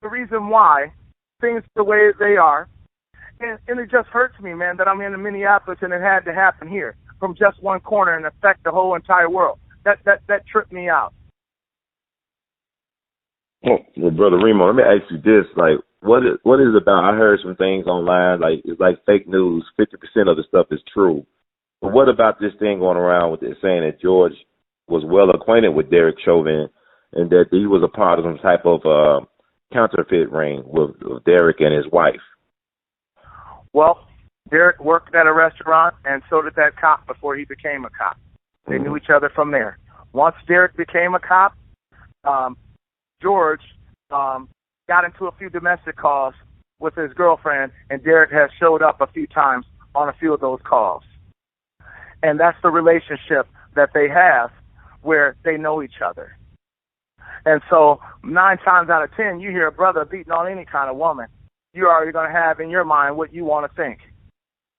the reason why things the way they are. And it just hurts me, man, that I'm in Minneapolis and it had to happen here from just one corner and affect the whole entire world. That tripped me out. Well, Brother Remo, let me ask you this. Like, what is it about? I heard some things online, like it's like fake news. 50% of the stuff is true. But what about this thing going around with it saying that George was well acquainted with Derek Chauvin and that he was a part of some type of counterfeit ring with Derek and his wife? Well, Derek worked at a restaurant, and so did that cop before he became a cop. They knew each other from there. Once Derek became a cop, George got into a few domestic calls with his girlfriend, and Derek has showed up a few times on a few of those calls. And that's the relationship that they have where they know each other. And so 9 times out of 10, you hear a brother beating on any kind of woman, you're already going to have in your mind what you want to think.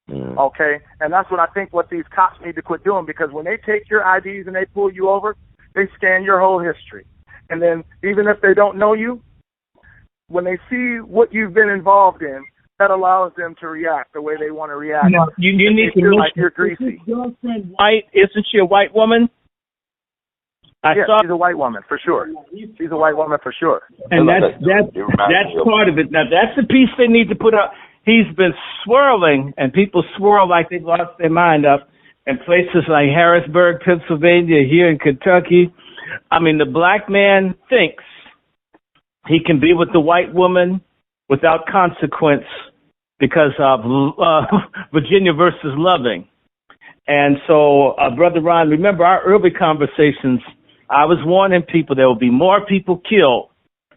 Okay? And that's what I think what these cops need to quit doing, because when they take your IDs and they pull you over, they scan your whole history. And then even if they don't know you, when they see what you've been involved in, that allows them to react the way they want to react. No, you need to feel like you're greasy. Girlfriend white? Isn't she a white woman? She's a white woman for sure. She's a white woman for sure. And that's part of it. Now that's the piece they need to put up. He's been swirling, and people swirl like they've lost their mind up in places like Harrisburg, Pennsylvania, here in Kentucky. I mean, the black man thinks he can be with the white woman without consequence because of Virginia versus Loving. And so, Brother Ron, remember our early conversations, I was warning people there will be more people killed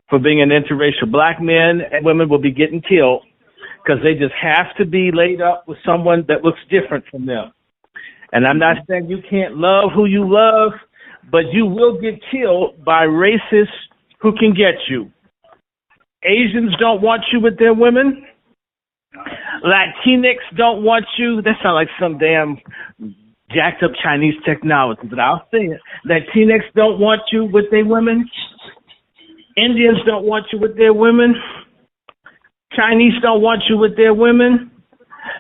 for being an interracial. Black men and women will be getting killed because they just have to be laid up with someone that looks different from them. And I'm not saying you can't love who you love, but you will get killed by racists who can get you. Asians don't want you with their women. Latinx don't want you. That sounds like some damn jacked up Chinese technology, but I'll say it. Latinx don't want you with their women. Indians don't want you with their women. Chinese don't want you with their women.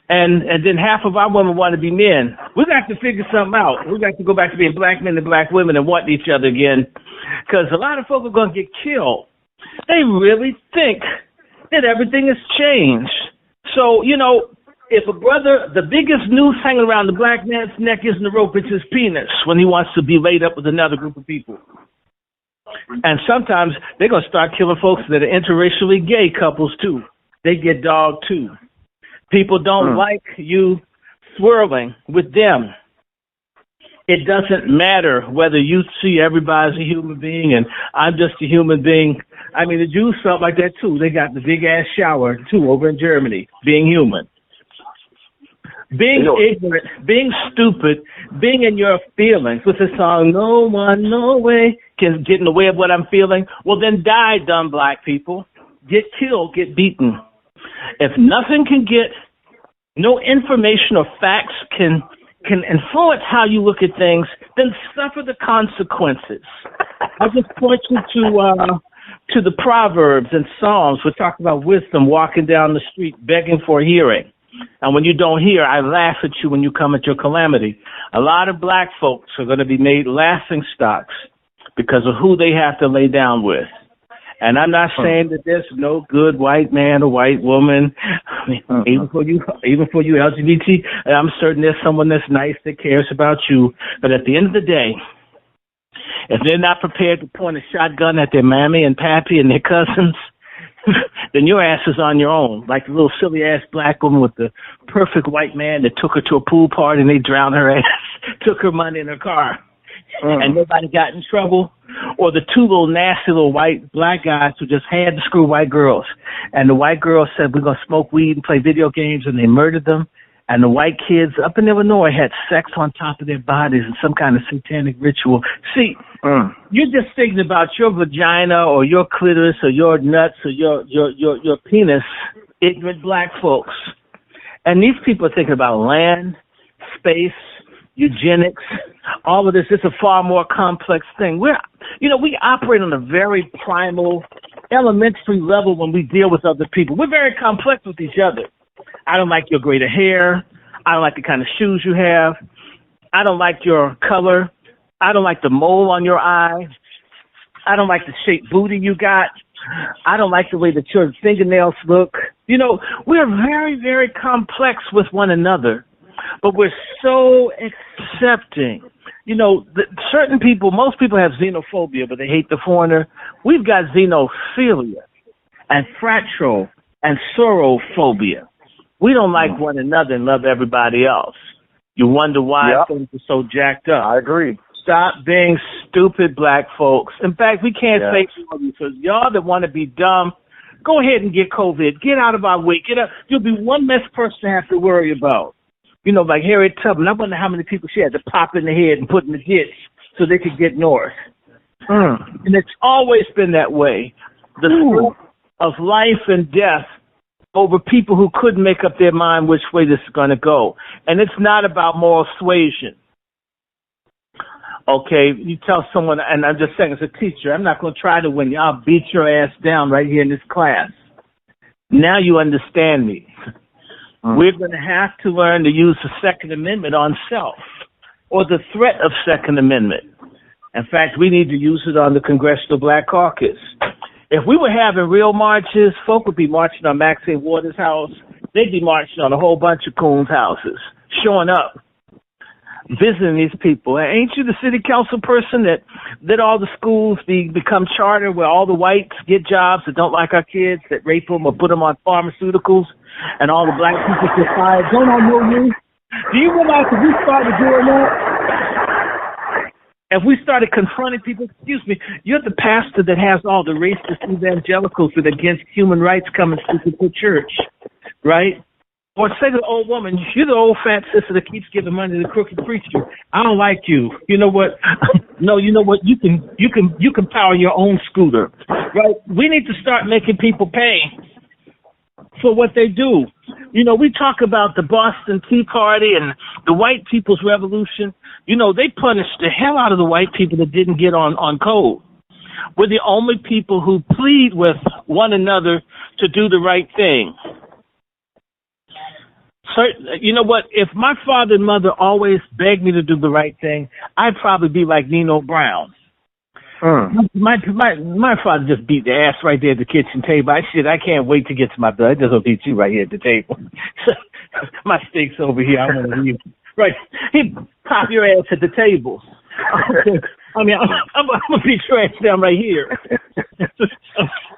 And then half of our women want to be men. We got to figure something out. We got to go back to being black men and black women and wanting each other again, because a lot of folks are going to get killed. They really think that everything has changed. So, you know, if a brother, the biggest noose hanging around the black man's neck isn't the rope, it's his penis when he wants to be laid up with another group of people. And sometimes they're going to start killing folks that are interracially gay couples, too. They get dogged, too. People don't like you swirling with them. It doesn't matter whether you see everybody as a human being and I'm just a human being. I mean, the Jews felt like that, too. They got the big-ass shower, too, over in Germany, being human. Being ignorant, being stupid, being in your feelings with the song, no one, no way, can get in the way of what I'm feeling. Well, then die, dumb black people. Get killed, get beaten. If nothing can get, no information or facts can influence how you look at things, then suffer the consequences. I'll just point you to the Proverbs and Psalms. We're talking about wisdom, walking down the street, begging for hearing. And when you don't hear, I laugh at you when you come at your calamity. A lot of black folks are going to be made laughing stocks because of who they have to lay down with. And I'm not saying that there's no good white man or white woman. I mean, even for you LGBT, I'm certain there's someone that's nice that cares about you. But at the end of the day, if they're not prepared to point a shotgun at their mammy and pappy and their cousins, then your ass is on your own. Like the little silly ass black woman with the perfect white man that took her to a pool party and they drowned her ass, took her money in her car, and nobody got in trouble. Or the two little nasty little white black guys who just had to screw white girls. And the white girls said, we're going to smoke weed and play video games, and they murdered them. And the white kids up in Illinois had sex on top of their bodies in some kind of satanic ritual. See, you're just thinking about your vagina or your clitoris or your nuts or your penis, ignorant black folks. And these people are thinking about land, space, eugenics, all of this. It's a far more complex thing. We operate on a very primal, elementary level when we deal with other people. We're very complex with each other. I don't like your braid of hair. I don't like the kind of shoes you have. I don't like your color. I don't like the mole on your eye. I don't like the shaped booty you got. I don't like the way that your fingernails look. We're very, very complex with one another, but we're so accepting. Certain people, most people have xenophobia, but they hate the foreigner. We've got xenophilia and fratro and sorophobia. We don't like one another and love everybody else. You wonder why things are so jacked up. I agree. Stop being stupid, black folks. In fact, we can't say for you, because y'all that want to be dumb, go ahead and get COVID. Get out of our way. Get up. You'll be one less person to have to worry about. Like Harriet Tubman. I wonder how many people she had to pop in the head and put in the ditch so they could get north. And it's always been that way. The threat of life and death over people who couldn't make up their mind which way this is going to go. And it's not about moral suasion. Okay, you tell someone, and I'm just saying as a teacher, I'm not going to try to win you. I'll beat your ass down right here in this class. Now you understand me. We're going to have to learn to use the Second Amendment on self, or the threat of Second Amendment. In fact, we need to use it on the Congressional Black Caucus. If we were having real marches, folk would be marching on Maxine Waters' house. They'd be marching on a whole bunch of coons' houses, showing up, visiting these people. Ain't you the city council person that all the schools become charter where all the whites get jobs that don't like our kids, that rape them or put them on pharmaceuticals, and all the black people get fired? Don't I know you? Do you realize if we started doing that, if we started confronting people, excuse me, you're the pastor that has all the racist evangelicals that are against human rights coming to the church, right? Or say to the old woman, you're the old fat sister that keeps giving money to the crooked preacher. I don't like you. You know what? No, you know what? You can power your own scooter, right? We need to start making people pay for what they do. We talk about the Boston Tea Party and the white people's revolution. They punished the hell out of the white people that didn't get on code. We're the only people who plead with one another to do the right thing. So, you know what? If my father and mother always begged me to do the right thing, I'd probably be like Nino Brown. My father just beat the ass right there at the kitchen table. I can't wait to get to my blood. Just gonna beat you right here at the table. My steak's over here. I want to leave. Right, he'd pop your ass at the table. I mean, I'm gonna beat your ass down right here.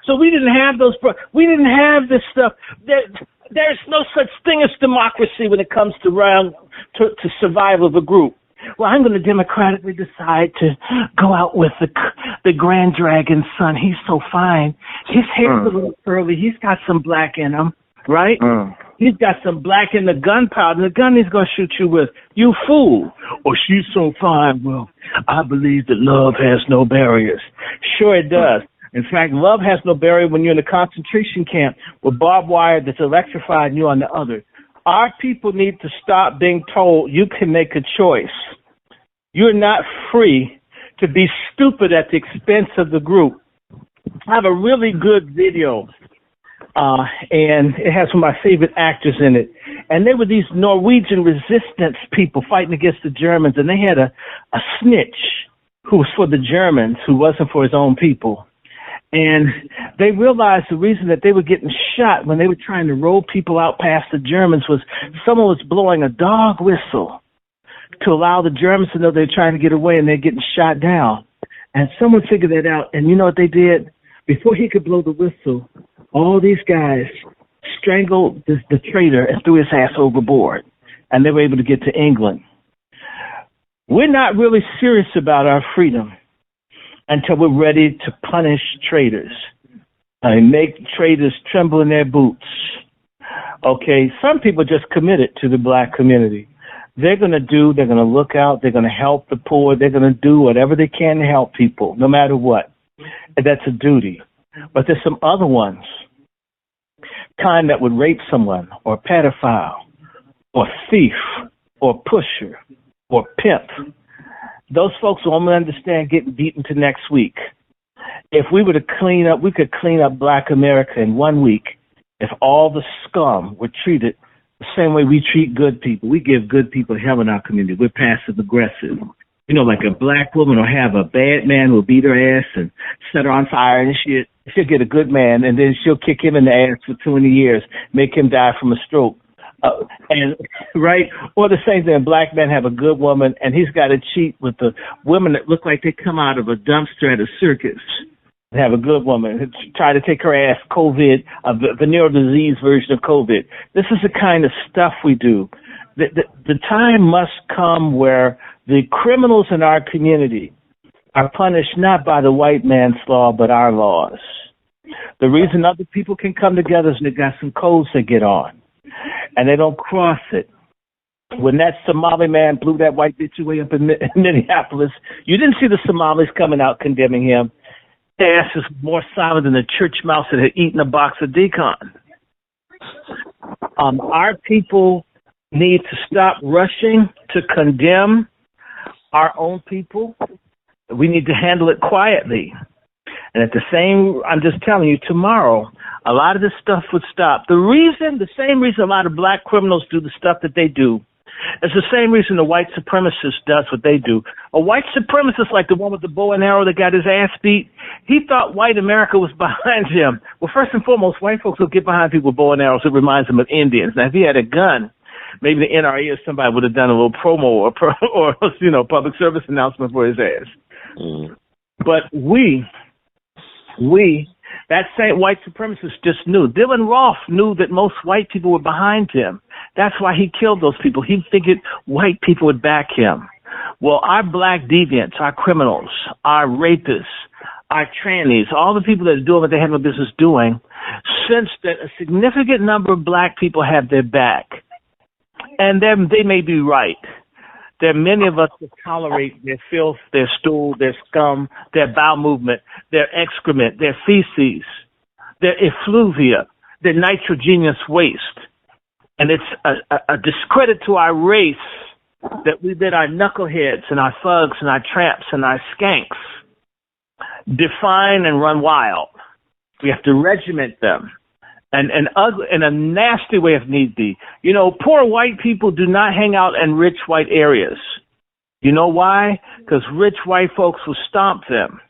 So we didn't have those. We didn't have this stuff. There's no such thing as democracy when it comes to survival of a group. Well, I'm going to democratically decide to go out with the Grand Dragon's son. He's so fine. His hair's a little curly. He's got some black in him, right? He's got some black in the gunpowder. The gun he's going to shoot you with. You fool. Or she's so fine. Well, I believe that love has no barriers. Sure it does. In fact, love has no barrier when you're in a concentration camp with barbed wire that's electrified and you're on the other. Our people need to stop being told you can make a choice. You're not free to be stupid at the expense of the group. I have a really good video, and it has some of my favorite actors in it. And they were these Norwegian resistance people fighting against the Germans, and they had a snitch who was for the Germans, who wasn't for his own people. And they realized the reason that they were getting shot when they were trying to roll people out past the Germans was someone was blowing a dog whistle to allow the Germans to know they're trying to get away and they're getting shot down. And someone figured that out. And you know what they did? Before he could blow the whistle, all these guys strangled the traitor and threw his ass overboard. And they were able to get to England. We're not really serious about our freedom until we're ready to punish traitors and make traitors tremble in their boots. Okay, some people just committed to the black community. They're going to look out, they're going to help the poor, they're going to do whatever they can to help people, no matter what. And that's a duty. But there's some other ones, kind that would rape someone, or pedophile, or thief, or pusher, or pimp. Those folks will only understand getting beaten to next week. If we were to clean up, we could clean up black America in 1 week if all the scum were treated the same way we treat good people. We give good people hell in our community. We're passive aggressive. You know, like a black woman will have a bad man who'll beat her ass and set her on fire, and she'll get a good man, and then she'll kick him in the ass for 20 years, make him die from a stroke. And right, or the same thing, black men have a good woman, and he's got to cheat with the women that look like they come out of a dumpster at a circus. Have a good woman, try to take her ass COVID, a venereal disease version of COVID. This is the kind of stuff we do. The time must come where the criminals in our community are punished not by the white man's law, but our laws. The reason other people can come together is they got some codes they get on, and they don't cross it. When that Somali man blew that white bitch away up in Minneapolis, you didn't see the Somalis coming out condemning him. Their ass is more silent than a church mouse that had eaten a box of Decon. Our people need to stop rushing to condemn our own people. We need to handle it quietly. And at the same, I'm just telling you, tomorrow, a lot of this stuff would stop. The same reason a lot of black criminals do the stuff that they do, it's the same reason the white supremacist does what they do. A white supremacist, like the one with the bow and arrow that got his ass beat, he thought white America was behind him. Well, first and foremost, white folks will get behind people with bow and arrows. It reminds them of Indians. Now, if he had a gun, maybe the NRA or somebody would have done a little promo or public service announcement for his ass. Mm. But that same white supremacist just knew. Dylan Roth knew that most white people were behind him. That's why he killed those people. He figured white people would back him. Well, our black deviants, our criminals, our rapists, our trannies, all the people that are doing what they have no business doing, sense that a significant number of black people have their back. And they may be right. There are many of us that tolerate their filth, their stool, their scum, their bowel movement, their excrement, their feces, their effluvia, their nitrogenous waste. And it's a discredit to our race that we let our knuckleheads and our thugs and our tramps and our skanks define and run wild. We have to regiment them. And ugly, in a nasty way if need be. You know, poor white people do not hang out in rich white areas. You know why? Because rich white folks will stomp them.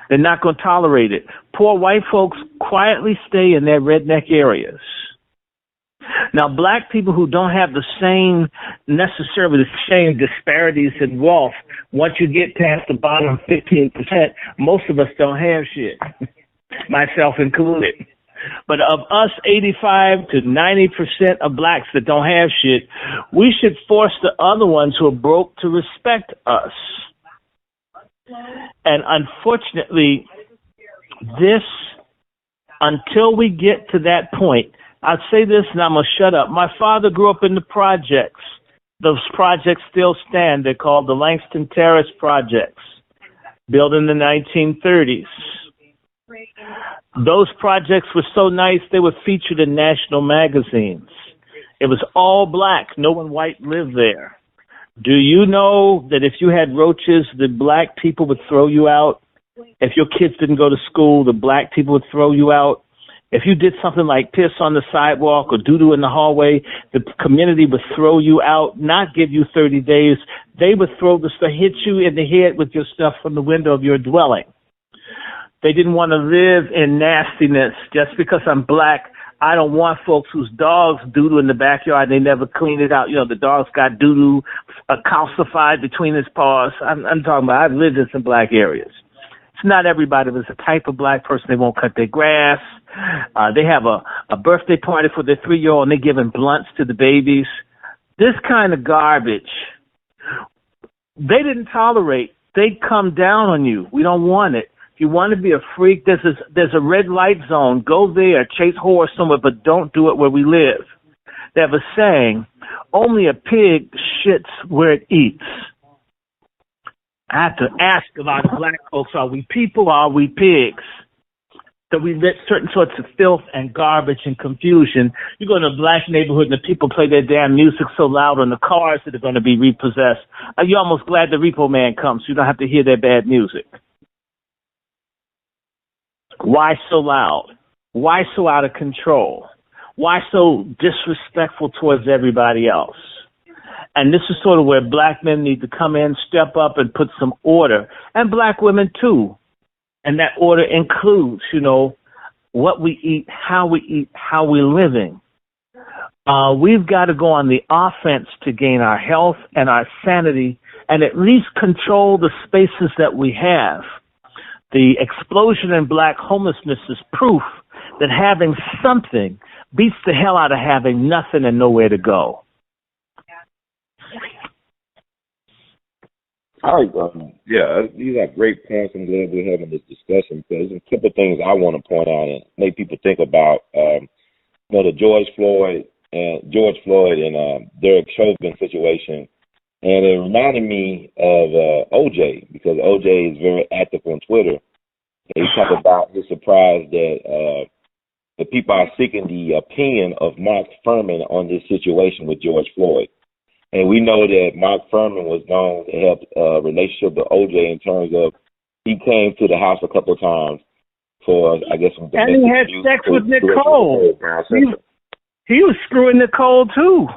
They're not going to tolerate it. Poor white folks quietly stay in their redneck areas. Now, black people who don't have necessarily the same disparities in wealth, once you get past the bottom 15%, most of us don't have shit, myself included. But of us 85 to 90% of blacks that don't have shit, we should force the other ones who are broke to respect us. And unfortunately, until we get to that point, I'll say this and I'm going to shut up. My father grew up in the projects. Those projects still stand. They're called the Langston Terrace Projects, built in the 1930s. Those projects were so nice, they were featured in national magazines. It was all black. No one white lived there. Do you know that if you had roaches, the black people would throw you out? If your kids didn't go to school, the black people would throw you out? If you did something like piss on the sidewalk or doo-doo in the hallway, the community would throw you out, not give you 30 days. They would hit you in the head with your stuff from the window of your dwelling. They didn't want to live in nastiness. Just because I'm black, I don't want folks whose dogs doo-doo in the backyard and they never clean it out. You know, the dog's got doo-doo calcified between his paws. I'm talking about, I've lived in some black areas. It's not everybody, but it's a type of black person. They won't cut their grass. They have a birthday party for their 3-year-old and they're giving blunts to the babies. This kind of garbage, they didn't tolerate. They'd come down on you. We don't want it. If you want to be a freak, there's a red light zone. Go there, chase horse somewhere, but don't do it where we live. They have a saying, only a pig shits where it eats. I have to ask a lot of black folks, are we people or are we pigs? So we let certain sorts of filth and garbage and confusion. You go in a black neighborhood and the people play their damn music so loud on the cars that are going to be repossessed. You're almost glad the repo man comes so you don't have to hear their bad music. Why so loud? Why so out of control? Why so disrespectful towards everybody else? And this is sort of where black men need to come in, step up, and put some order. And black women, too. And that order includes, what we eat, how we're living. We've got to go on the offense to gain our health and our sanity and at least control the spaces that we have. The explosion in black homelessness is proof that having something beats the hell out of having nothing and nowhere to go. All right, yeah, these are great points. I'm glad we're having this discussion because there's a couple of things I want to point out and make people think about. The George Floyd and Derek Chauvin situation, and it reminded me of OJ because OJ is very active on Twitter. He talked about his surprise that the people are seeking the opinion of Mark Furman on this situation with George Floyd. And we know that Mark Furman was known to have a relationship with OJ in terms of he came to the house a couple of times for, I guess, some and he had sex with Nicole. He was screwing Nicole too.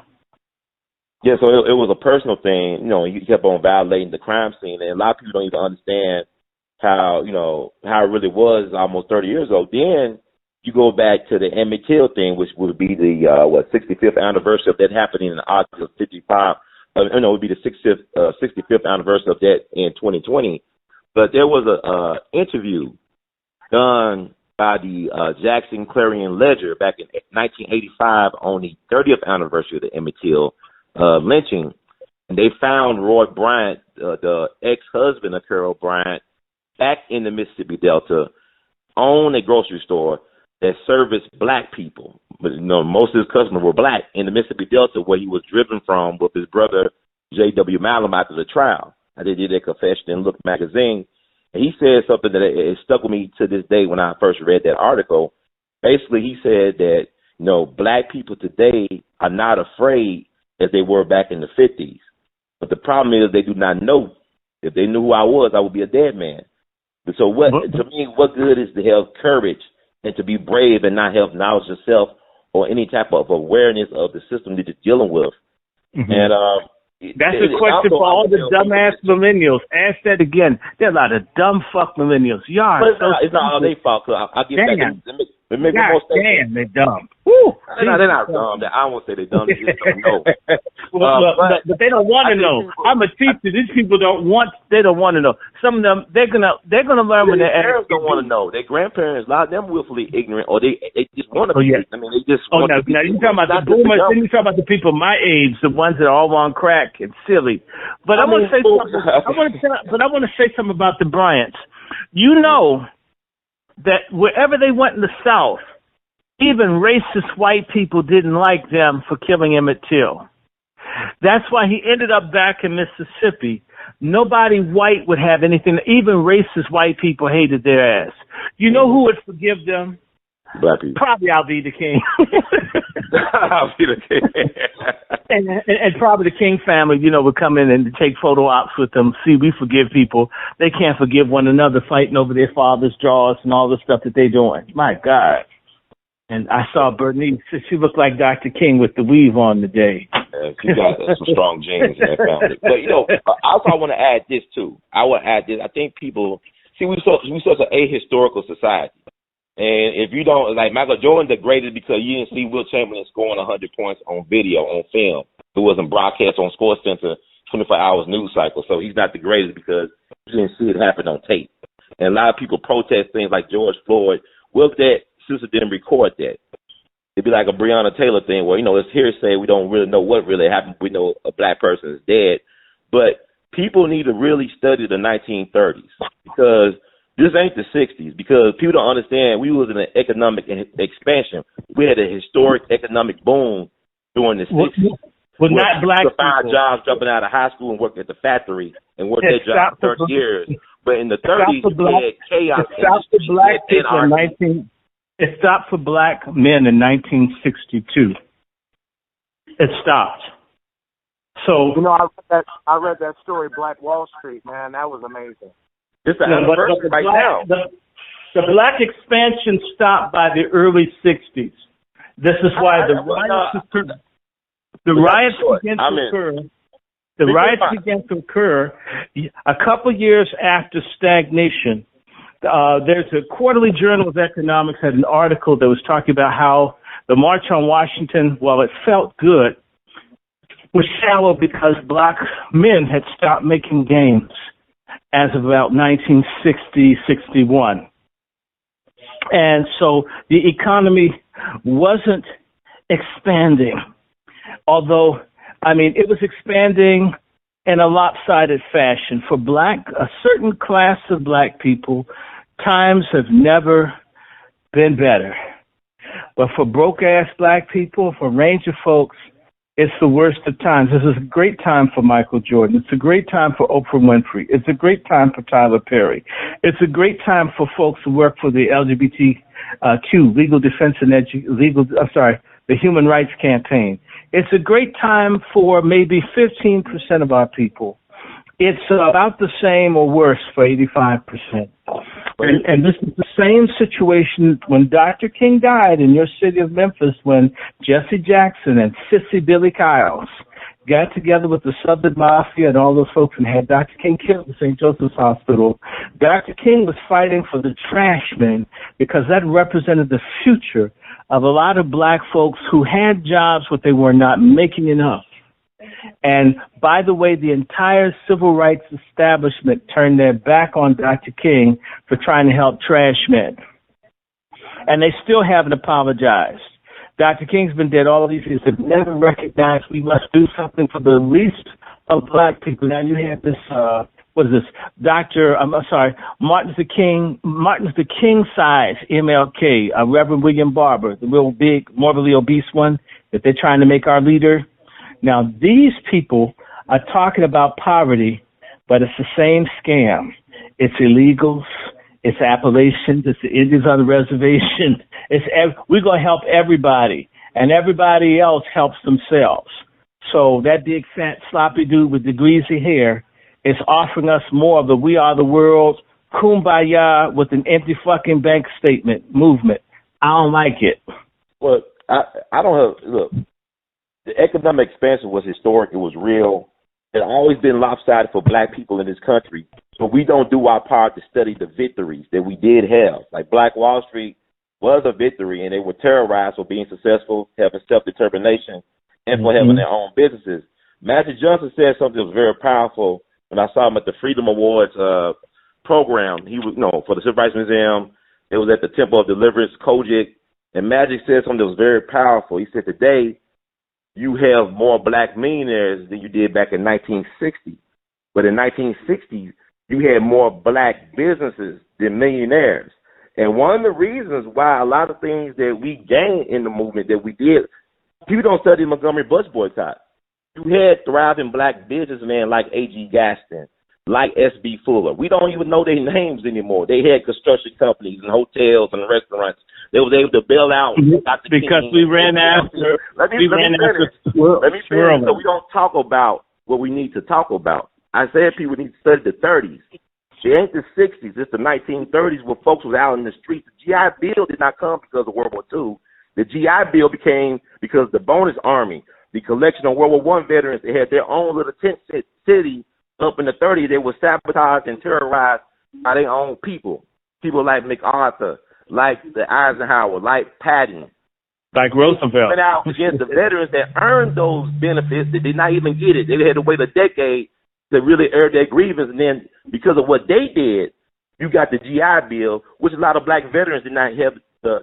Yeah, so it was a personal thing. He kept on violating the crime scene, and a lot of people don't even understand how it really was almost 30 years ago. Then you go back to the Emmett Till thing, which would be the 65th anniversary of that happening in August of 55. It would be the 65th anniversary of that in 2020. But there was a interview done by the Jackson Clarion Ledger back in 1985 on the 30th anniversary of the Emmett Till lynching, and they found Roy Bryant, the ex-husband of Carol Bryant, back in the Mississippi Delta, own a grocery store that serviced black people. But most of his customers were black in the Mississippi Delta, where he was driven from with his brother J.W. Malum after the trial. They did a confession in Look magazine, and he said something that it stuck with me to this day when I first read that article. Basically, he said that black people today are not afraid as they were back in the 50s. But the problem is they do not know. If they knew who I was, I would be a dead man. So to me, what good is to have courage and to be brave and not have knowledge of self or any type of awareness of the system that you're dealing with? Mm-hmm. And that's a question for all the dumbass millennials. Ask that again. There are a lot of dumb fuck millennials. It's not all their fault. I'll get back. Damn, they're dumb. Woo. They're not dumb. I won't say they're dumb. They just don't know. but they don't want to know. I'm a teacher. These people don't want to know. Some of them, they're gonna learn when their parents don't want to know. Their grandparents, a lot of them willfully ignorant, or they just want to be. I mean, they just. Now you talking about the boomers? Then you talking about the people my age, the ones that are all on crack and silly. But I want to say something. I want to say something about the Bryants. That wherever they went in the South, even racist white people didn't like them for killing Emmett Till. That's why he ended up back in Mississippi. Nobody white would have anything. Even racist white people hated their ass. You know who would forgive them? Black people. Probably Alveda King. Alveda King. and probably the King family, would come in and take photo ops with them. See, we forgive people. They can't forgive one another fighting over their father's drawers and all the stuff that they're doing. My God. And I saw Bernice. She looked like Dr. King with the weave on today. She got some strong genes in that family. But, also I want to add this, too. I think people, we such an ahistorical society. And if you don't, like Michael Jordan, the greatest because you didn't see Will Chamberlain scoring 100 points on video, on film. It wasn't broadcast on Sports Center 24 hours news cycle. So he's not the greatest because you didn't see it happen on tape. And a lot of people protest things like George Floyd. Well, that sister didn't record that. It'd be like a Breonna Taylor thing where, it's hearsay. We don't really know what really happened. We know a black person is dead. But people need to really study the 1930s because This ain't the 60s because people don't understand we was in an economic expansion. We had a historic economic boom during the 60s. Well, not black people. Find jobs jumping out of high school and work at the factory and work their job for 30 years. But in the 30s, we had chaos. It stopped for black men in 1962. It stopped. So I read that story, Black Wall Street. Man, that was amazing. It's the anniversary right now. The black expansion stopped by the early 60s. This is why the riots began to occur a couple years after stagnation. There's a Quarterly Journal of Economics had an article that was talking about how the March on Washington, while it felt good, was shallow because black men had stopped making gains as of about 1960-61. And so the economy wasn't expanding, although, it was expanding in a lopsided fashion. For a certain class of black people, times have never been better. But for broke-ass black people, for a range of folks, it's the worst of times. This is a great time for Michael Jordan. It's a great time for Oprah Winfrey. It's a great time for Tyler Perry. It's a great time for folks who work for the LGBTQ, Legal Defense and the Human Rights Campaign. It's a great time for maybe 15% of our people. It's about the same or worse for 85%. And this is the same situation when Dr. King died in your city of Memphis, when Jesse Jackson and Sissy Billy Kyles got together with the Southern Mafia and all those folks and had Dr. King killed at St. Joseph's Hospital. Dr. King was fighting for the trash men because that represented the future of a lot of black folks who had jobs but they were not making enough. And by the way, the entire civil rights establishment turned their back on Dr. King for trying to help trash men. And they still haven't apologized. Dr. King's been dead all of these years. They've never recognized we must do something for the least of black people. Now you have this, Martin Luther King size MLK, Reverend William Barber, the real big, morbidly obese one that they're trying to make our leader. Now, these people are talking about poverty, but it's the same scam. It's illegals, it's Appalachians, it's the Indians on the reservation. We're going to help everybody, and everybody else helps themselves. So that big, fat, sloppy dude with the greasy hair is offering us more of the we are the world, kumbaya with an empty fucking bank statement movement. I don't like it. Well, I don't have, look. The economic expansion was historic. It was real. It always been lopsided for black people in this country. But we don't do our part to study the victories that we did have. Like Black Wall Street was a victory, and they were terrorized for being successful, having self-determination, and for having their own businesses. Magic Johnson said something that was very powerful when I saw him at the Freedom Awards program. He was, for the Civil Rights Museum. It was at the Temple of Deliverance, Kojic. And Magic said something that was very powerful. He said, today, you have more black millionaires than you did back in 1960. But in 1960, you had more black businesses than millionaires. And one of the reasons why a lot of things that we gained in the movement that we did, people don't study the Montgomery bus boycott. You had thriving black businessmen like A.G. Gaston, like S.B. Fuller. We don't even know their names anymore. They had construction companies and hotels and restaurants. They was able to bail out because we ran after. Let me finish so we don't talk about what we need to talk about. I said people need to study the 30s. It ain't the 60s. It's the 1930s where folks was out in the streets. The GI Bill did not come because of World War II. The GI Bill became because the bonus army, the collection of World War I veterans, they had their own little tent city up in the 30s. They were sabotaged and terrorized by their own people. People like MacArthur, like the Eisenhower, like Patton. Like Roosevelt. Went out against the veterans that earned those benefits that did not even get it. They had to wait a decade to really air their grievance. And then because of what they did, you got the GI Bill, which a lot of black veterans did not have the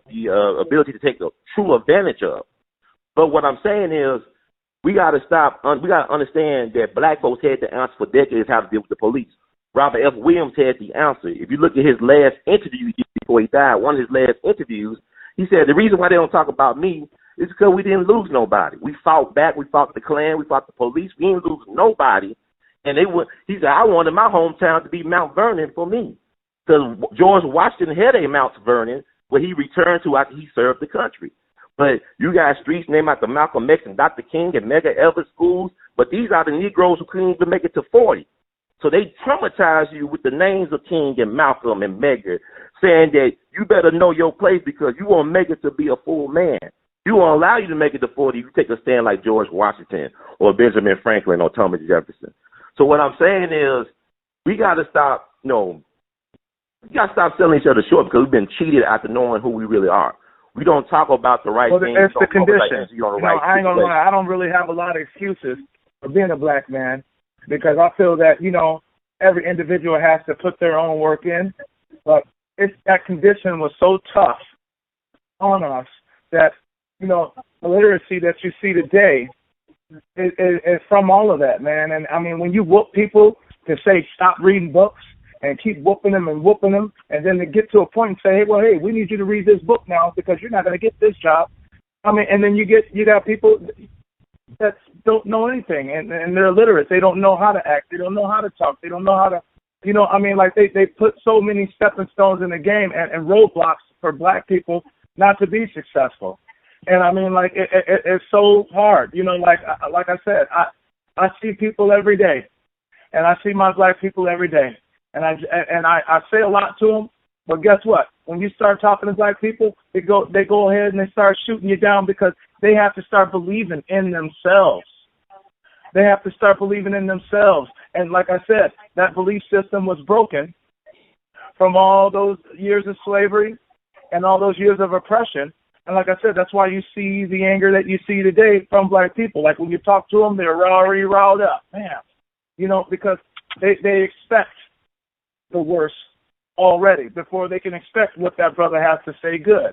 ability to take a true advantage of. But what I'm saying is we got to stop. We got to understand that black folks had to answer for decades how to deal with the police. Robert F. Williams had the answer. If you look at his last interview before he died, one of his last interviews, he said, the reason why they don't talk about me is because we didn't lose nobody. We fought back. We fought the Klan. We fought the police. We didn't lose nobody. And he said, I wanted my hometown to be Mount Vernon for me. Because George Washington had a Mount Vernon where he returned to after he served the country. But you got streets named after Malcolm X and Dr. King and Medgar Evers schools, but these are the Negroes who couldn't even make it to 40. So they traumatize you with the names of King and Malcolm and Medgar, saying that you better know your place because you won't make it to be a full man. You won't allow you to make it to 40 if you take a stand like George Washington or Benjamin Franklin or Thomas Jefferson. So what I'm saying is we got to stop, we got to stop selling each other short because we've been cheated after knowing who we really are. We don't talk about the right things. Well, it's the condition. I ain't going to lie. I don't really have a lot of excuses for being a black man because I feel that, every individual has to put their own work in. But that condition was so tough on us that, the literacy that you see today is from all of that, man. And, I mean, when you whoop people to say stop reading books, and keep whooping them, and then they get to a point and say, hey, we need you to read this book now because you're not going to get this job. I mean, and then you got people that don't know anything, and they're illiterate. They don't know how to act. They don't know how to talk. They don't know how to, they put so many stepping stones in the game and roadblocks for black people not to be successful. And I mean, it's so hard. Like I said, I see people every day, and I see my black people every day. And I say a lot to them, but guess what? When you start talking to black people, they go ahead and they start shooting you down because they have to start believing in themselves. They have to start believing in themselves. And like I said, that belief system was broken from all those years of slavery and all those years of oppression. And like I said, that's why you see the anger that you see today from black people. Like when you talk to them, they're already riled up, man. Because they expect the worst already before they can expect what that brother has to say good.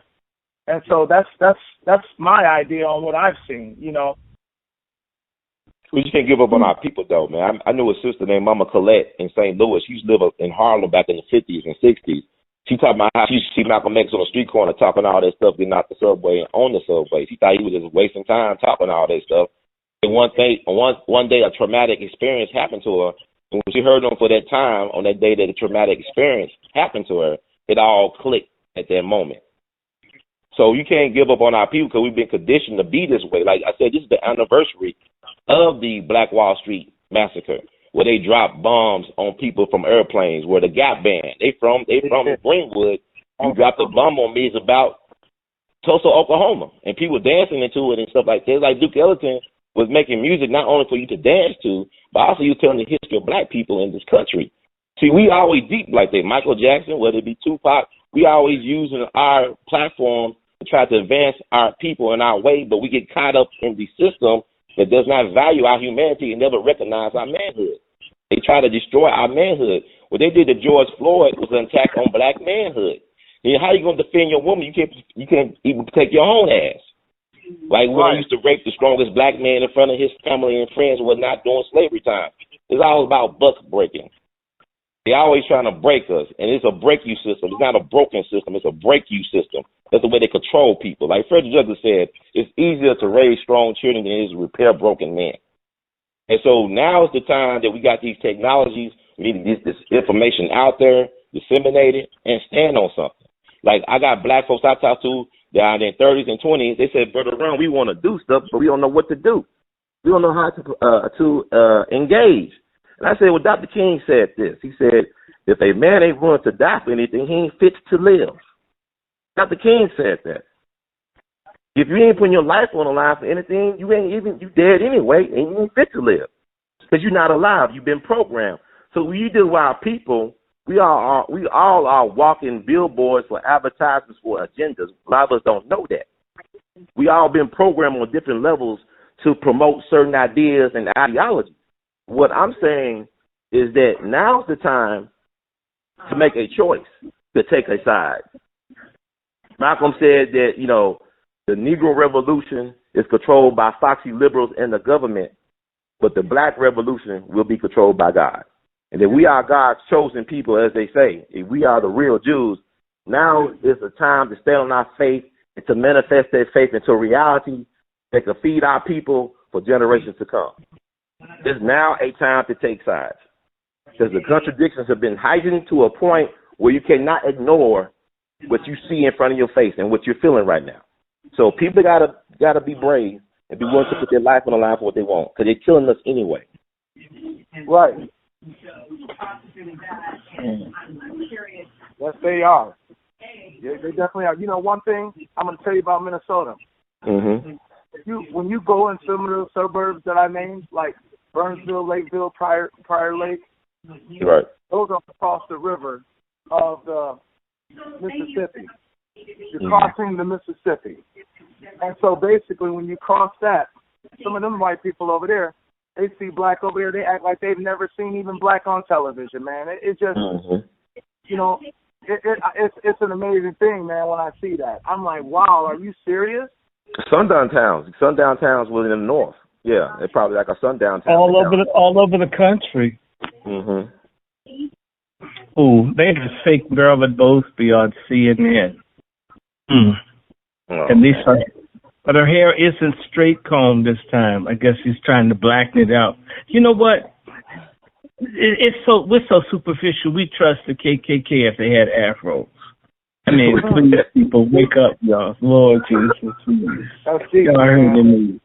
And so that's my idea on what I've seen, We just can't give up on our people, though, man. I knew a sister named Mama Colette in St. Louis. She used to live in Harlem back in the 50s and 60s. She talked about how she used to see Malcolm X on the street corner talking all that stuff, getting out the subway and on the subway. She thought he was just wasting time talking all that stuff. And one day a traumatic experience happened to her. And when she heard him for that time, on that day that the traumatic experience happened to her, it all clicked at that moment. So you can't give up on our people because we've been conditioned to be this way. Like I said, this is the anniversary of the Black Wall Street massacre, where they dropped bombs on people from airplanes, where the Gap Band, they from Greenwood. You dropped a bomb on me, it's about Tulsa, Oklahoma, and people dancing into it and stuff like that. Like Duke Ellington was making music not only for you to dance to, but also you telling the history of black people in this country. See, we always deep like that. Michael Jackson, whether it be Tupac, we always using our platform to try to advance our people in our way, but we get caught up in the system that does not value our humanity and never recognize our manhood. They try to destroy our manhood. What they did to George Floyd was an attack on black manhood. And how you gonna defend your woman? You can't even protect your own ass. Like when they used to rape the strongest black man in front of his family and friends who were not doing slavery time. It's all about buck breaking. They're always trying to break us, and it's a break you system. It's not a broken system. It's a break you system. That's the way they control people. Like Frederick Douglass said, it's easier to raise strong children than it is to repair broken men. And so now is the time that we got these technologies. We need to get this information out there, disseminate it, and stand on something. Like I got black folks I talk to that are in their 30s and 20s. They said, Brother Ron, we want to do stuff, but we don't know what to do. We don't know how to engage. And I said, well, Dr. King said this. He said, if a man ain't willing to die for anything, he ain't fit to live. Dr. King said that. If you ain't putting your life on the line for anything, you dead anyway, and you ain't fit to live. Because you're not alive. You've been programmed. So when you deal with our people, we all are walking billboards for advertisements for agendas. A lot of us don't know that. We all been programmed on different levels to promote certain ideas and ideologies. What I'm saying is that now's the time to make a choice, to take a side. Malcolm said that, the Negro Revolution is controlled by foxy liberals and the government, but the Black Revolution will be controlled by God. and that we are God's chosen people, as they say. If we are the real Jews, now is the time to stand on our faith and to manifest that faith into reality that can feed our people for generations to come. It's now a time to take sides, because the contradictions have been heightened to a point where you cannot ignore what you see in front of your face and what you're feeling right now. So people gotta be brave and be willing to put their life on the line for what they want, because they're killing us anyway. Right. Yes, they are. Yeah, they definitely are. You know, one thing I'm going to tell you about Minnesota. Mm-hmm. When you go in some of the suburbs that I named, like Burnsville, Lakeville, Prior Lake, Right. those are across the river of the Mississippi. You're crossing the Mississippi. And so basically when you cross that, some of them white people over there, they see black over there, they act like they've never seen even black on television, man. It just, you know, it's an amazing thing, man, when I see that. I'm like, wow, are you serious? Sundown towns was in the north. Yeah, they're probably like a sundown town. All over the country. Mm-hmm. Ooh, they have a fake Marilyn Mosby on CNN. Oh, and these are, but her hair isn't straight combed this time. I guess he's trying to blacken it out. You know what? We're so superficial. We trust the KKK if they had afros. I mean, please, people, wake up, y'all. Lord Jesus, please. Y'all heard me.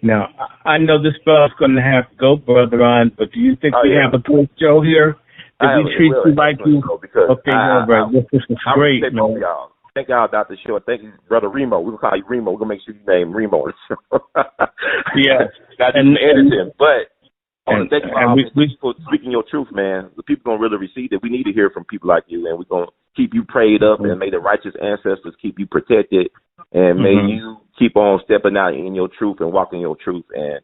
Now, I know this brother's going to have to go, Brother Ron, but do you think we have a good show here? Did we treat you like you? Okay, right. This is great, man. Thank y'all, Dr. Short. Thank you, Brother Remo. We're going to call you Remo. We're going to make sure you name Remo on the show. Yes. Got you editing. But I want to thank you for speaking your truth, man. The people going to really receive it. We need to hear from people like you, and we're going to keep you prayed up, and may the righteous ancestors keep you protected, and may you keep on stepping out in your truth and walking your truth, and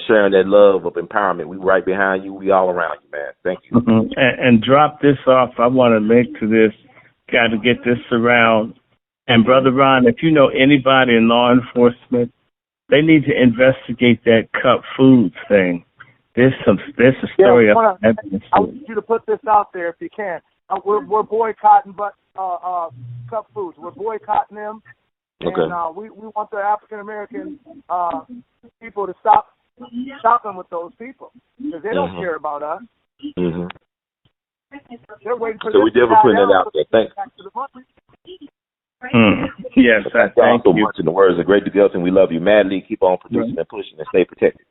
sharing that love of empowerment. We right behind you. We all around you, man. Thank you. And drop this off. I want to link to this. Got to get this around. And Brother Ron, if you know anybody in law enforcement, they need to investigate that cup foods thing. There's a story. I want you to put this out there if you can. We're boycotting, cup foods. We're boycotting them, and we want the African American people to stop shopping with those people because they don't care about us. Mm-hmm. They're waiting for so we definitely putting that out there. Thanks. Yes, thank you so you. much. In the words of Great DeGelton, we love you madly. Keep on producing and pushing and stay protected.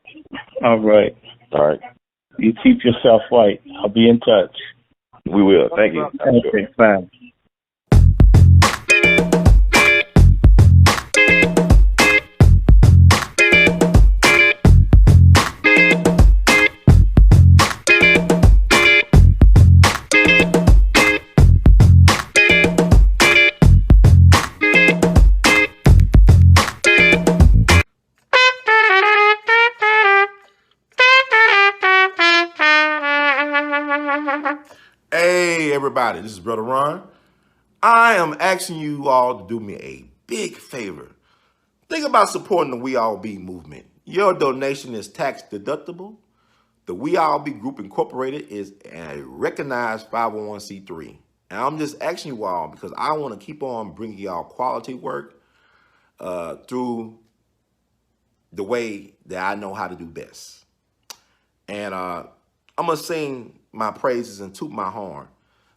All right. All right. You keep yourself white. I'll be in touch. We will. Thank you. Okay, bye. Hey, everybody, this is Brother Ron. I am asking you all to do me a big favor. Think about supporting the We All Be movement. Your donation is tax deductible. The We All Be Group Incorporated is a recognized 501c3. And I'm just asking you all because I want to keep on bringing y'all quality work through the way that I know how to do best. And I'm going to sing my praises and toot my horn.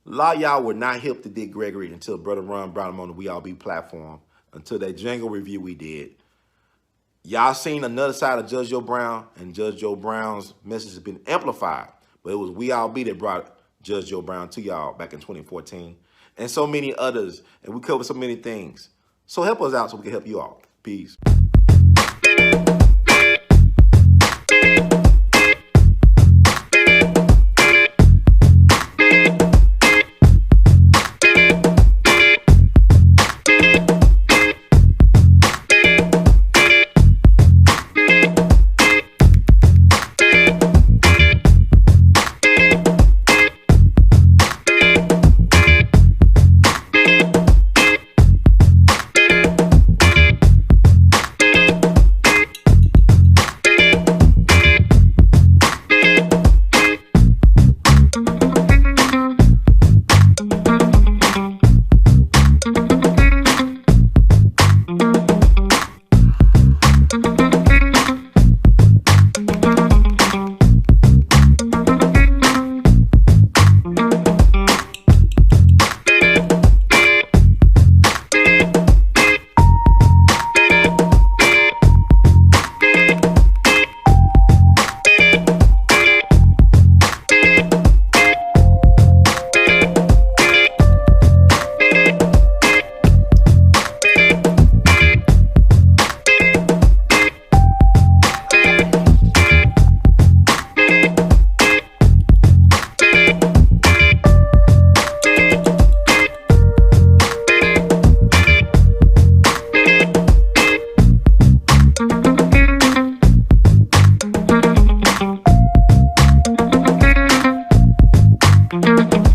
A lot of y'all were not hip to Dick Gregory until Brother Ron brought him on the We All Be platform, until that Django review we did. Y'all seen another side of Judge Joe Brown, and Judge Joe Brown's message has been amplified. But it was We All Be that brought Judge Joe Brown to y'all back in 2014. And so many others. And we covered so many things. So help us out so we can help you all. Peace. Bye.